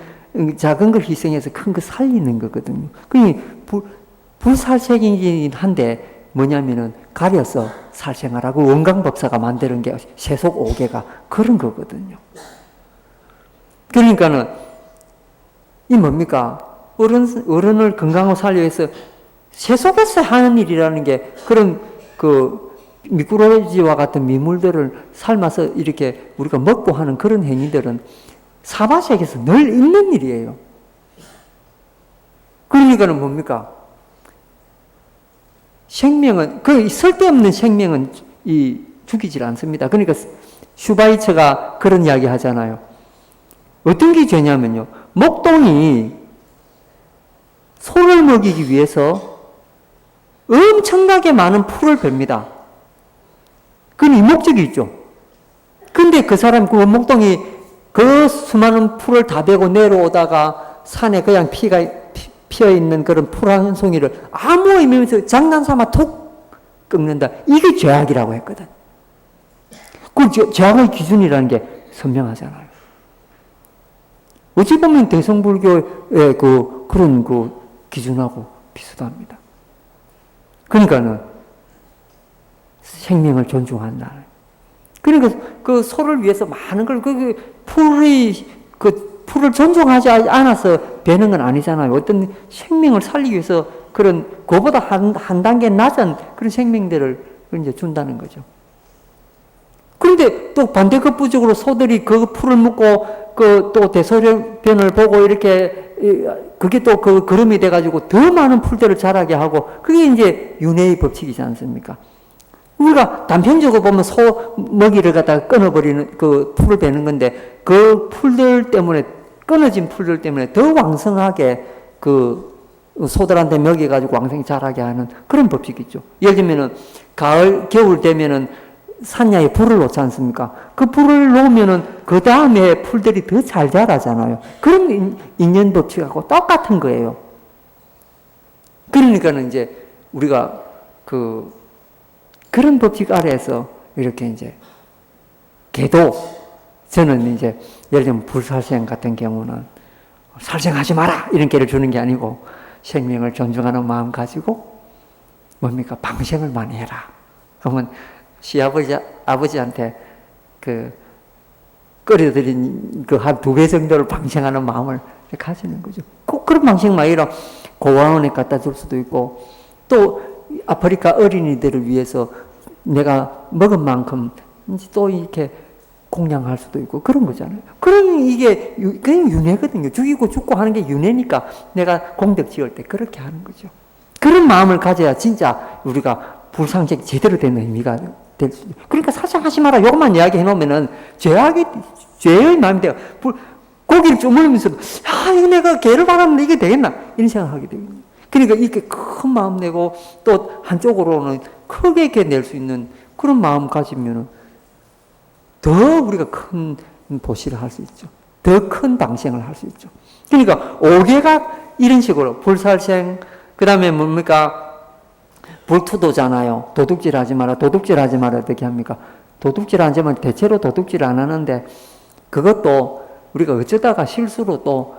작은 걸 희생해서 큰 거 살리는 거거든요. 그러니 불살생이긴 한데 뭐냐면은 가려서 살생하라고 원광법사가 만드는 게 세속 5개가 그런 거거든요. 그러니까는 이 뭡니까? 어른을 건강하고 살려 위해서 세속에서 하는 일이라는 게 그런 미꾸라지와 같은 미물들을 삶아서 이렇게 우리가 먹고 하는 그런 행위들은 사바세계에서 늘 있는 일이에요. 그러니까는 뭡니까? 생명은, 쓸데없는 생명은 죽이질 않습니다. 그러니까 슈바이처가 그런 이야기 하잖아요. 어떤 게 죄냐면요. 목동이 소를 먹이기 위해서 엄청나게 많은 풀을 뱁니다. 그건 이 목적이 있죠. 근데 그 사람, 그 목동이 그 수많은 풀을 다 베고 내려오다가 산에 그냥 피어있는 그런 풀 한 송이를 아무 의미 없이 장난삼아 톡 꺾는다. 이게 죄악이라고 했거든. 그 죄악의 기준이라는 게 선명하잖아요. 어찌 보면 대성불교의 그런 기준하고 비슷합니다. 그러니까는 생명을 존중한다. 그러니까 그 소를 위해서 많은 걸 풀을 존중하지 않아서 베는 건 아니잖아요. 어떤 생명을 살리기 위해서 그런 그보다 한 단계 낮은 그런 생명들을 이제 준다는 거죠. 그런데 또 반대급부적으로 소들이 그 풀을 먹고 또 대소변을 보고 이렇게 그게 또 그 거름이 돼가지고 더 많은 풀들을 자라게 하고 그게 이제 윤회의 법칙이지 않습니까? 우리가 단편적으로 보면 소 먹이를 갖다가 끊어버리는 그 풀을 베는 건데 그 풀들 때문에 끊어진 풀들 때문에 더 왕성하게 그 소들한테 먹여가지고 왕성히 자라게 하는 그런 법칙이 있죠. 예를 들면은 겨울 되면은 산야에 불을 놓지 않습니까? 그 불을 놓으면은 그 다음에 풀들이 더 잘 자라잖아요. 그런 인연 법칙하고 똑같은 거예요. 그러니까는 이제 우리가 그런 법칙 아래에서 이렇게 이제 계도 저는 이제 예를 들면 불살생 같은 경우는 살생하지 마라 이런 계를 주는 게 아니고 생명을 존중하는 마음 가지고 뭡니까? 방생을 많이 해라. 그러면 아버지한테 끓여들인 그 한 2배 정도를 방생하는 마음을 가지는 거죠. 꼭 그런 방식만 아니라 고아원에 갖다 줄 수도 있고, 또 아프리카 어린이들을 위해서 내가 먹은 만큼 이제 또 이렇게 공양할 수도 있고 그런 거잖아요. 그런 이게 그냥 윤회거든요. 죽이고 죽고 하는 게 윤회니까 내가 공덕 지을 때 그렇게 하는 거죠. 그런 마음을 가져야 진짜 우리가 불상식 제대로 된 의미가 될 수 있어요. 그러니까 사상하지 마라 이것만 이야기해 놓으면은 죄의 마음이 돼요. 고기를 주물면서 이거 내가 개를 받았는데 이게 되겠나 이런 생각하게 되거든요. 그러니까 이렇게 큰 마음 내고 또 한쪽으로는 크게 이렇게 낼 수 있는 그런 마음 가지면은 더 우리가 큰 보시를 할 수 있죠. 더 큰 방생을 할 수 있죠. 그러니까 5개가 이런 식으로 불살생, 그 다음에 뭡니까? 불투도잖아요. 도둑질 하지 마라. 도둑질 하지 마라. 어떻게 합니까? 도둑질 하지 마라. 대체로 도둑질 안 하는데 그것도 우리가 어쩌다가 실수로 또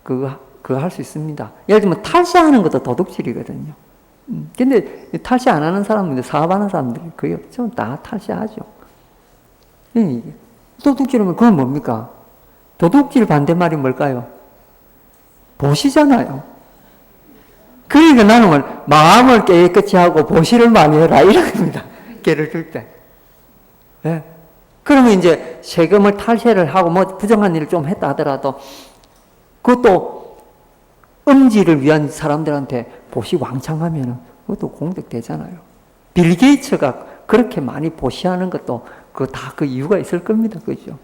그거 할 수 있습니다. 예를 들면 탈세하는 것도 도둑질이거든요. 근데 탈세 안 하는 사람들, 사업하는 사람들이 거의 없죠. 다 탈세하죠. 도둑질하면 그건 뭡니까? 도둑질 반대말이 뭘까요? 보시잖아요. 그러니까 나는 마음을 깨끗이 하고 보시를 많이 해라 이런 겁니다. 개를 줄 때. 네. 그러면 이제 세금을 탈세를 하고 뭐 부정한 일을 좀 했다 하더라도 그것도 음지를 위한 사람들한테 보시 왕창하면 그것도 공덕되잖아요. 빌 게이츠가 그렇게 많이 보시하는 것도 다 그 이유가 있을 겁니다. 그죠?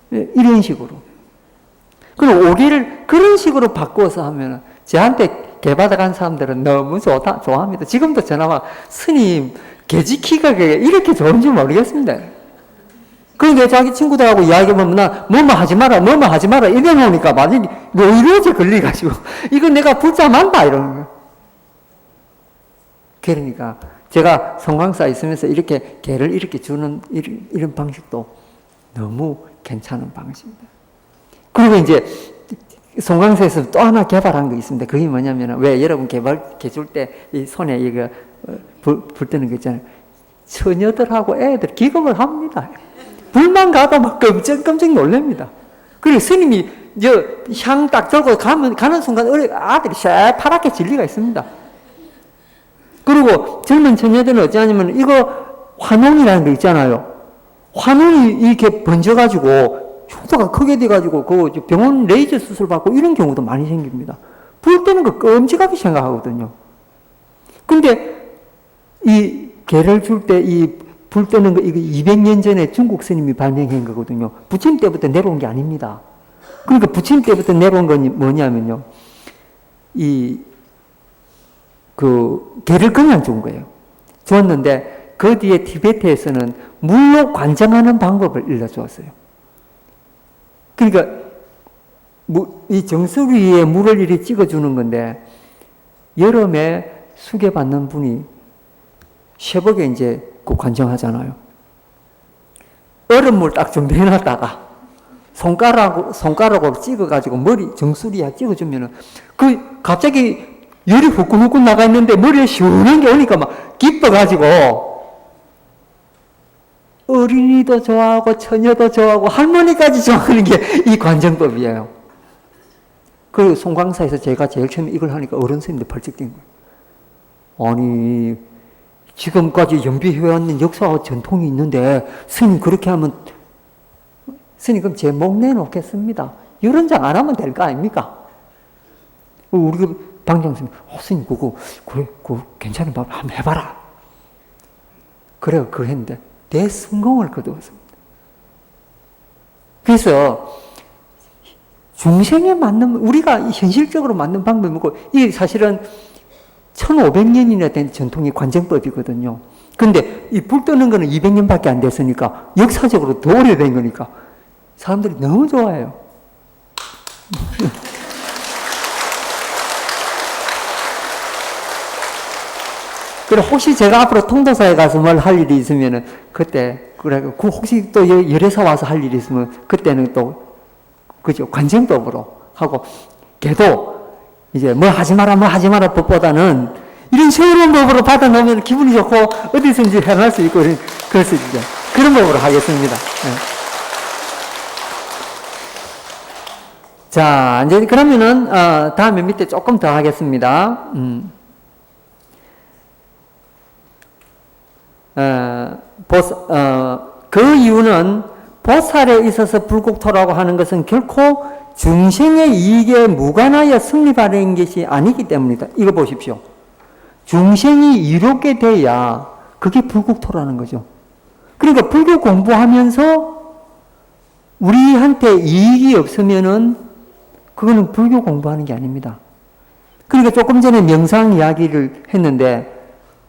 네. 이런 식으로. 그리고 5개를 그런 식으로 바꾸어서 하면 저한테 개 받아간 사람들은 너무 좋아합니다. 지금도 전화와 스님 개 지키기가 이렇게 좋은지 모르겠습니다. 그런데 자기 친구들하고 이야기해보면 나 뭐뭐 하지 마라 이래놓으니까 만약에 뭐 이러지 걸려가지고 이거 내가 불자만다 이러는 거예요. 그러니까 제가 성광사에 있으면서 이렇게 개를 이렇게 주는 이런 방식도 너무 괜찮은 방식입니다. 그리고 이제 송강사에서 또 하나 개발한 거 있습니다. 그게 뭐냐면, 왜 여러분 개 줄 때 이 손에 이거 불 뜨는 거 있잖아요. 처녀들하고 애들 기겁을 합니다. 불만 가도 막 끔찍 놀랍니다. 그리고 스님이 향 딱 들고 가는 순간 아들이 새파랗게 진리가 있습니다. 그리고 젊은 처녀들은 어찌하냐면 이거 환혼이라는 거 있잖아요. 환혼이 이렇게 번져가지고 효도가 크게 돼가지고 그 병원 레이저 수술 받고 이런 경우도 많이 생깁니다. 불 뜨는 거 끔찍하게 생각하거든요. 근데 이 개를 줄 때 이 불 뜨는 거 이거 200년 전에 중국 스님이 발명한 거거든요. 부처님 때부터 내려온 게 아닙니다. 그러니까 부처님 때부터 내려온 건 뭐냐면요. 개를 그냥 준 거예요. 줬는데 그 뒤에 티베트에서는 물로 관정하는 방법을 일러주었어요. 그러니까 이 정수리 위에 물을 이렇게 찍어주는 건데 여름에 수계 받는 분이 새벽에 이제 그 관정하잖아요. 얼음물 딱 준비해놨다가 손가락으로 찍어가지고 머리 정수리에 찍어주면은 갑자기 열이 후끈후끈 나가 있는데 머리에 시원한 게 오니까 막 기뻐가지고 어린이도 좋아하고 처녀도 좋아하고 할머니까지 좋아하는 게 이 관정법이에요. 그리고 송광사에서 제가 제일 처음에 이걸 하니까 어른 스님들 벌쩍 뛴 거예요. 아니 지금까지 연비해왔는 역사와 전통이 있는데 스님 그렇게 하면 스님 그럼 제 목 내놓겠습니다. 이런 장 안 하면 될 거 아닙니까? 우리 방장스님 스님 그거 괜찮은 법 한번 해봐라. 그래 그거 했는데 대성공을 거두었습니다. 그래서 중생에 맞는 우리가 현실적으로 맞는 방법이 뭐고 이게 사실은 1500년이나 된 전통의 관정법이거든요. 근데 이 불 뜨는 거는 200년밖에 안 됐으니까 역사적으로 더 오래된 거니까 사람들이 너무 좋아해요. 그래 혹시 제가 앞으로 통도사에 가서 뭘 할 일이 있으면은 그때 혹시 또 열애사 와서 할 일이 있으면 그때는 또 그죠 관정법으로 하고 걔도 이제 뭐 하지 마라 법보다는 이런 새로운 법으로 받아놓으면 기분이 좋고 어디든지 해낼 수 있고 그럴 수 있죠. 그런 법으로 하겠습니다. 네. 자, 이제 그러면은, 다음에 밑에 조금 더 하겠습니다. 그 이유는 보살에 있어서 불국토라고 하는 것은 결코 중생의 이익에 무관하여 승리하는 것이 아니기 때문이다. 이거 보십시오. 중생이 이롭게 돼야 그게 불국토라는 거죠. 그러니까 불교 공부하면서 우리한테 이익이 없으면은 그거는 불교 공부하는 게 아닙니다. 그러니까 조금 전에 명상 이야기를 했는데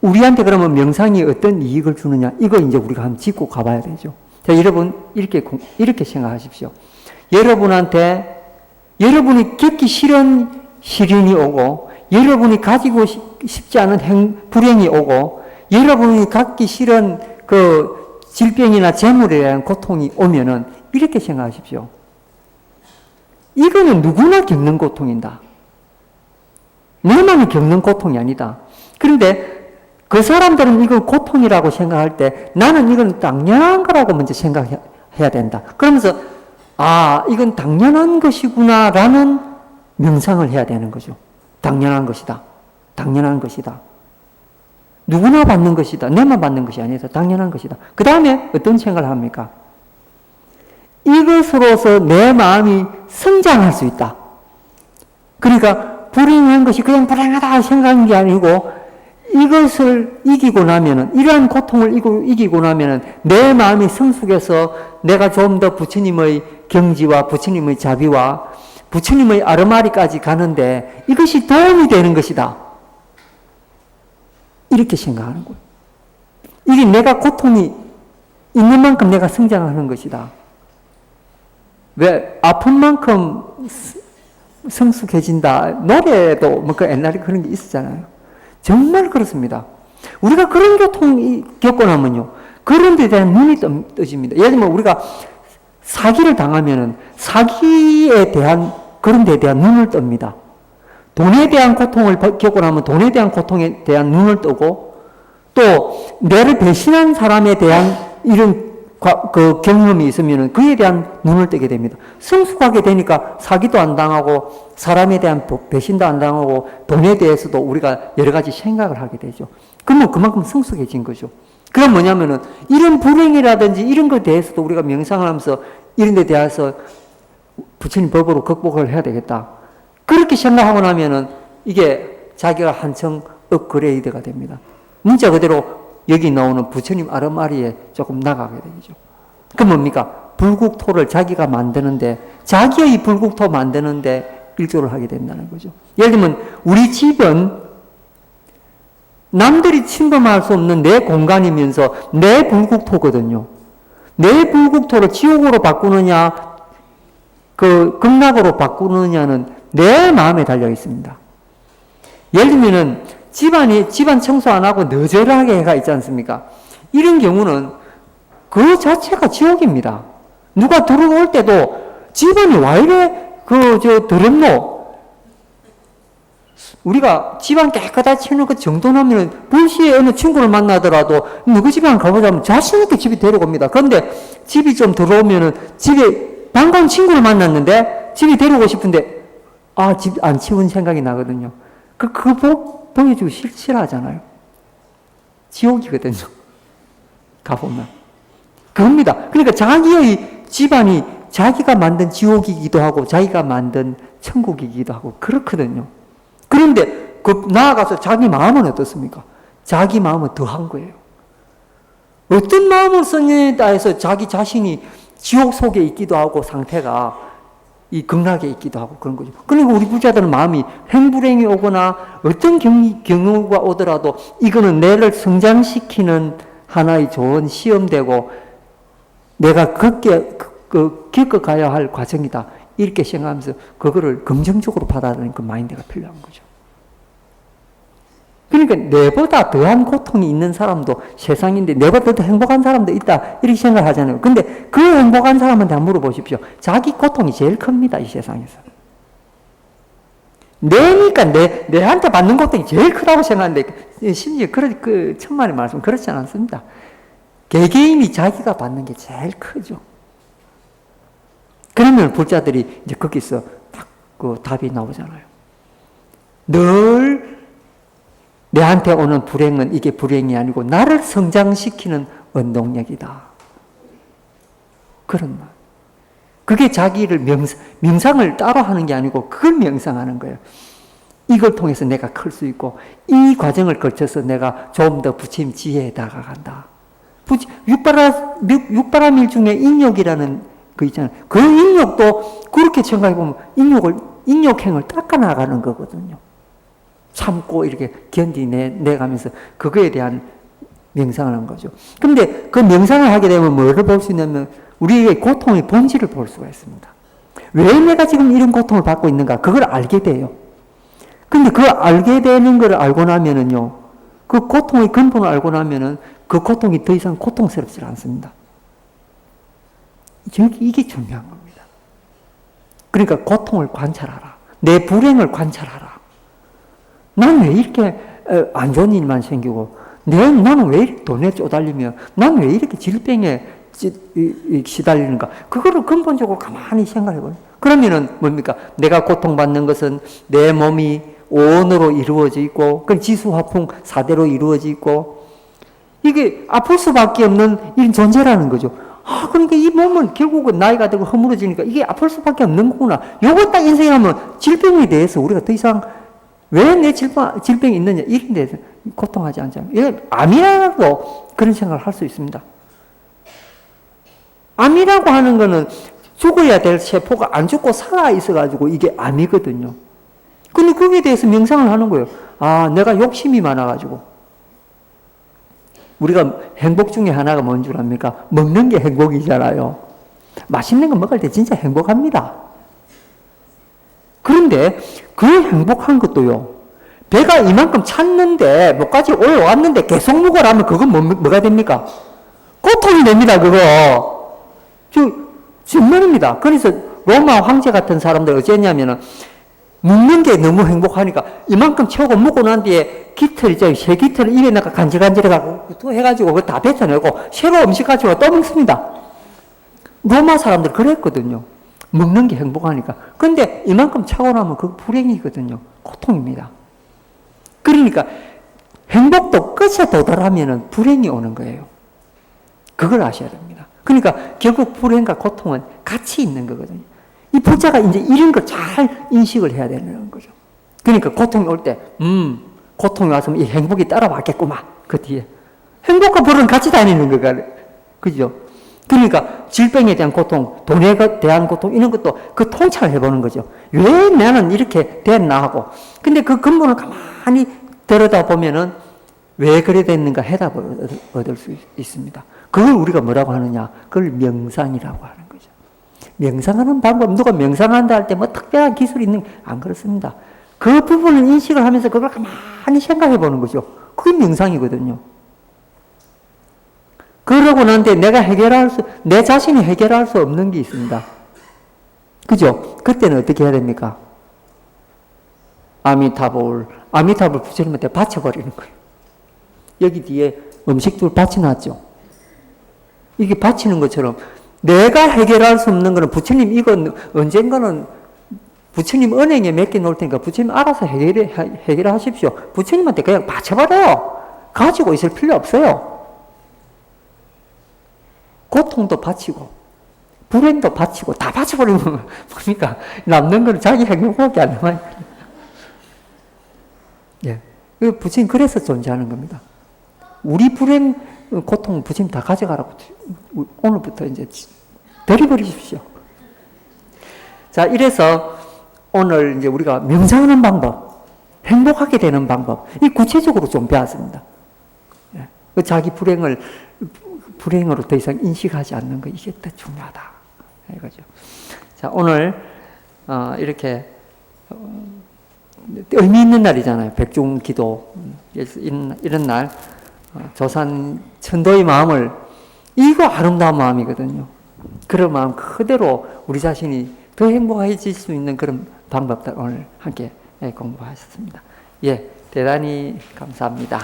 우리한테 그러면 명상이 어떤 이익을 주느냐 이거 이제 우리가 한번 짚고 가봐야 되죠. 자, 여러분 이렇게 생각하십시오. 여러분한테 여러분이 겪기 싫은 시련이 오고 여러분이 가지고 싶지 않은 불행이 오고 여러분이 갖기 싫은 그 질병이나 재물에 대한 고통이 오면은 이렇게 생각하십시오. 이거는 누구나 겪는 고통이다. 너만이 겪는 고통이 아니다. 그런데 그 사람들은 이걸 고통이라고 생각할 때 나는 이건 당연한 거라고 먼저 생각해야 된다. 그러면서 이건 당연한 것이구나 라는 명상을 해야 되는 거죠. 당연한 것이다. 당연한 것이다. 누구나 받는 것이다. 내만 받는 것이 아니다. 당연한 것이다. 그 다음에 어떤 생각을 합니까? 이것으로서 내 마음이 성장할 수 있다. 그러니까 불행한 것이 그냥 불행하다 생각하는 게 아니고 이것을 이기고 나면은 이러한 고통을 이기고 나면은 내 마음이 성숙해서 내가 좀 더 부처님의 경지와 부처님의 자비와 부처님의 아르마리까지 가는데 이것이 도움이 되는 것이다. 이렇게 생각하는 거예요. 이게 내가 고통이 있는 만큼 내가 성장하는 것이다. 왜? 아픈 만큼 성숙해진다. 노래도 뭐 그 옛날에 그런 게 있었잖아요. 정말 그렇습니다. 우리가 그런 고통이 겪고 나면요. 그런 데 대한 눈이 떠집니다. 예를 들면 우리가 사기를 당하면은 사기에 대한 그런 데 대한 눈을 떱니다. 돈에 대한 고통을 겪고 나면 돈에 대한 고통에 대한 눈을 뜨고 또 나를 배신한 사람에 대한 이런 그 경험이 있으면 그에 대한 눈을 뜨게 됩니다. 성숙하게 되니까 사기도 안 당하고 사람에 대한 배신도 안 당하고 돈에 대해서도 우리가 여러 가지 생각을 하게 되죠. 그러면 그만큼 성숙해진 거죠. 그럼 뭐냐면은 이런 불행이라든지 이런 것에 대해서도 우리가 명상을 하면서 이런 데 대해서 부처님 법으로 극복을 해야 되겠다. 그렇게 생각하고 나면은 이게 자기가 한층 업그레이드가 됩니다. 문자 그대로 여기 나오는 부처님 아르마리에 조금 나가게 되죠. 그 뭡니까? 불국토를 자기가 만드는데 자기의 불국토 만드는데 일조를 하게 된다는 거죠. 예를 들면 우리 집은 남들이 침범할 수 없는 내 공간이면서 내 불국토거든요. 내 불국토를 지옥으로 바꾸느냐 그 극락으로 바꾸느냐는 내 마음에 달려 있습니다. 예를 들면은 집안 청소 안 하고 너절하게 해가 있지 않습니까? 이런 경우는 그 자체가 지옥입니다. 누가 들어올 때도 집안이 왜 이래 더럽노? 우리가 집안 깨끗하게 치우는 그 정도라면 불시에 어느 친구를 만나더라도 누구 집에 한 가보자면 자신있게 집에 데려옵니다. 그런데 집이 좀 들어오면은 집에 반가운 친구를 만났는데 집에 데려오고 싶은데 집 안 치운 생각이 나거든요. 보여주고 싫어하잖아요. 지옥이거든요. 가보면. 그겁니다. 그러니까 자기의 집안이 자기가 만든 지옥이기도 하고 자기가 만든 천국이기도 하고 그렇거든요. 그런데 나아가서 자기 마음은 어떻습니까? 자기 마음은 더한 거예요. 어떤 마음을 썼냐에 따라서 자기 자신이 지옥 속에 있기도 하고 상태가 이 극락에 있기도 하고 그런 거죠. 그러니까 우리 부자들은 마음이 행불행이 오거나 어떤 경우가 오더라도 이거는 내를 성장시키는 하나의 좋은 시험되고 내가 겪어가야 할 과정이다. 이렇게 생각하면서 그거를 긍정적으로 받아들이는 그 마인드가 필요한 거죠. 그러니까 내보다 더한 고통이 있는 사람도 세상인데 내보다 더 행복한 사람도 있다 이렇게 생각하잖아요. 근데 그 행복한 사람한테 한번 물어보십시오. 자기 고통이 제일 큽니다. 이 세상에서. 내니까 내한테 받는 고통이 제일 크다고 생각하는데 심지어 그 천만의 말씀 그렇지 않습니다. 개개인이 자기가 받는 게 제일 크죠. 그러면 불자들이 이제 거기서 딱 그 답이 나오잖아요. 늘 내한테 오는 불행은 이게 불행이 아니고 나를 성장시키는 원동력이다. 그런 말. 그게 자기를 명상을 따로 하는 게 아니고 그걸 명상하는 거예요. 이걸 통해서 내가 클 수 있고 이 과정을 거쳐서 내가 좀 더 부처님 지혜에 다가간다. 육바라밀 중에 인욕이라는 거 있잖아요. 그 인욕도 그렇게 생각해보면 인욕행을 닦아나가는 거거든요. 참고 이렇게 견디내가면서 그거에 대한 명상을 하는 거죠. 근데 그 명상을 하게 되면 뭐를 볼 수 있냐면 우리의 고통의 본질을 볼 수가 있습니다. 왜 내가 지금 이런 고통을 받고 있는가? 그걸 알게 돼요. 근데 그 알게 되는 걸 알고 나면은요, 그 고통의 근본을 알고 나면은 그 고통이 더 이상 고통스럽지 않습니다. 이게 중요한 겁니다. 그러니까 고통을 관찰하라. 내 불행을 관찰하라. 난 왜 이렇게 안 좋은 일만 생기고, 나는 왜 이렇게 돈에 쪼달리며, 난 왜 이렇게 질병에 시달리는가? 그거를 근본적으로 가만히 생각해봐요. 그러면은 뭡니까? 내가 고통받는 것은 내 몸이 오온으로 이루어져 있고, 그 지수화풍 4대로 이루어져 있고, 이게 아플 수밖에 없는 이런 존재라는 거죠. 그러니까 이 몸은 결국은 나이가 되고 허물어지니까 이게 아플 수밖에 없는 거구나. 요거 딱 인생하면 질병에 대해서 우리가 더 이상 왜 내 질병이 있느냐, 이런 데서 고통하지 않잖아요. 예, 암이라도 그런 생각을 할 수 있습니다. 암이라고 하는 거는 죽어야 될 세포가 안 죽고 살아있어가지고 이게 암이거든요. 근데 거기에 대해서 명상을 하는 거예요. 내가 욕심이 많아가지고. 우리가 행복 중에 하나가 뭔 줄 압니까? 먹는 게 행복이잖아요. 맛있는 거 먹을 때 진짜 행복합니다. 그런데 그 행복한 것도요, 배가 이만큼 찼는데, 뭐까지 올라왔는데 계속 먹으라면 그건 뭐가 됩니까? 고통이 됩니다, 그거. 정말입니다. 그래서 로마 황제 같은 사람들 어쨌냐면은, 먹는 게 너무 행복하니까 이만큼 채우고 먹고 난 뒤에 새 깃털을 입에 넣고 간질간질하고 또 해가지고 그거 다 뱉어내고 새로 음식 가지고 또 먹습니다. 로마 사람들 그랬거든요. 먹는 게 행복하니까. 근데 이만큼 차고 나면 그거 불행이거든요. 고통입니다. 그러니까 행복도 끝에 도달하면 불행이 오는 거예요. 그걸 아셔야 됩니다. 그러니까 결국 불행과 고통은 같이 있는 거거든요. 이 부자가 이제 이런 걸 잘 인식을 해야 되는 거죠. 그러니까 고통이 올 때, 고통이 왔으면 이 행복이 따라왔겠구만. 그 뒤에. 행복과 불은 같이 다니는 거가, 그죠? 그러니까 질병에 대한 고통, 돈에 대한 고통, 이런 것도 그 통찰을 해보는 거죠. 왜 나는 이렇게 됐나 하고. 근데 그 근본을 가만히 들여다보면은 왜 그래 됐는가 해답을 얻을 수 있습니다. 그걸 우리가 뭐라고 하느냐? 그걸 명상이라고 하는 거죠. 명상하는 방법, 누가 명상한다 할 때 뭐 특별한 기술이 있는, 안 그렇습니다. 그 부분을 인식을 하면서 그걸 가만히 생각해 보는 거죠. 그게 명상이거든요. 그러고 난데 내 자신이 해결할 수 없는 게 있습니다. 그죠? 그때는 어떻게 해야 됩니까? 아미타불 부처님한테 바쳐버리는 거예요. 여기 뒤에 음식들 바쳐놨죠? 이게 바치는 것처럼 내가 해결할 수 없는 거는 부처님 이건 언젠가는 부처님 은행에 맡겨 놓을 테니까 부처님 알아서 해결하십시오. 부처님한테 그냥 바쳐버려요. 가지고 있을 필요 없어요. 고통도 바치고 불행도 바치고 다 바쳐버리면 뭡니까? 남는 거는 자기 행복밖에 안 남아요. 예. 부처님 그래서 존재하는 겁니다. 우리 불행, 고통 부처님 다 가져가라고 오늘부터 이제 버려버리십시오. 자, 이래서 오늘 이제 우리가 명상하는 방법, 행복하게 되는 방법, 이 구체적으로 좀 배웠습니다. 예. 자기 불행으로 더 이상 인식하지 않는 거, 이게 더 중요하다. 이거죠. 자, 오늘 이렇게 의미 있는 날이잖아요. 백중기도 이런 날 조산 천도의 마음을, 이거 아름다운 마음이거든요. 그런 마음 그대로 우리 자신이 더 행복해질 수 있는 그런 방법들 오늘 함께 공부하셨습니다. 예, 대단히 감사합니다.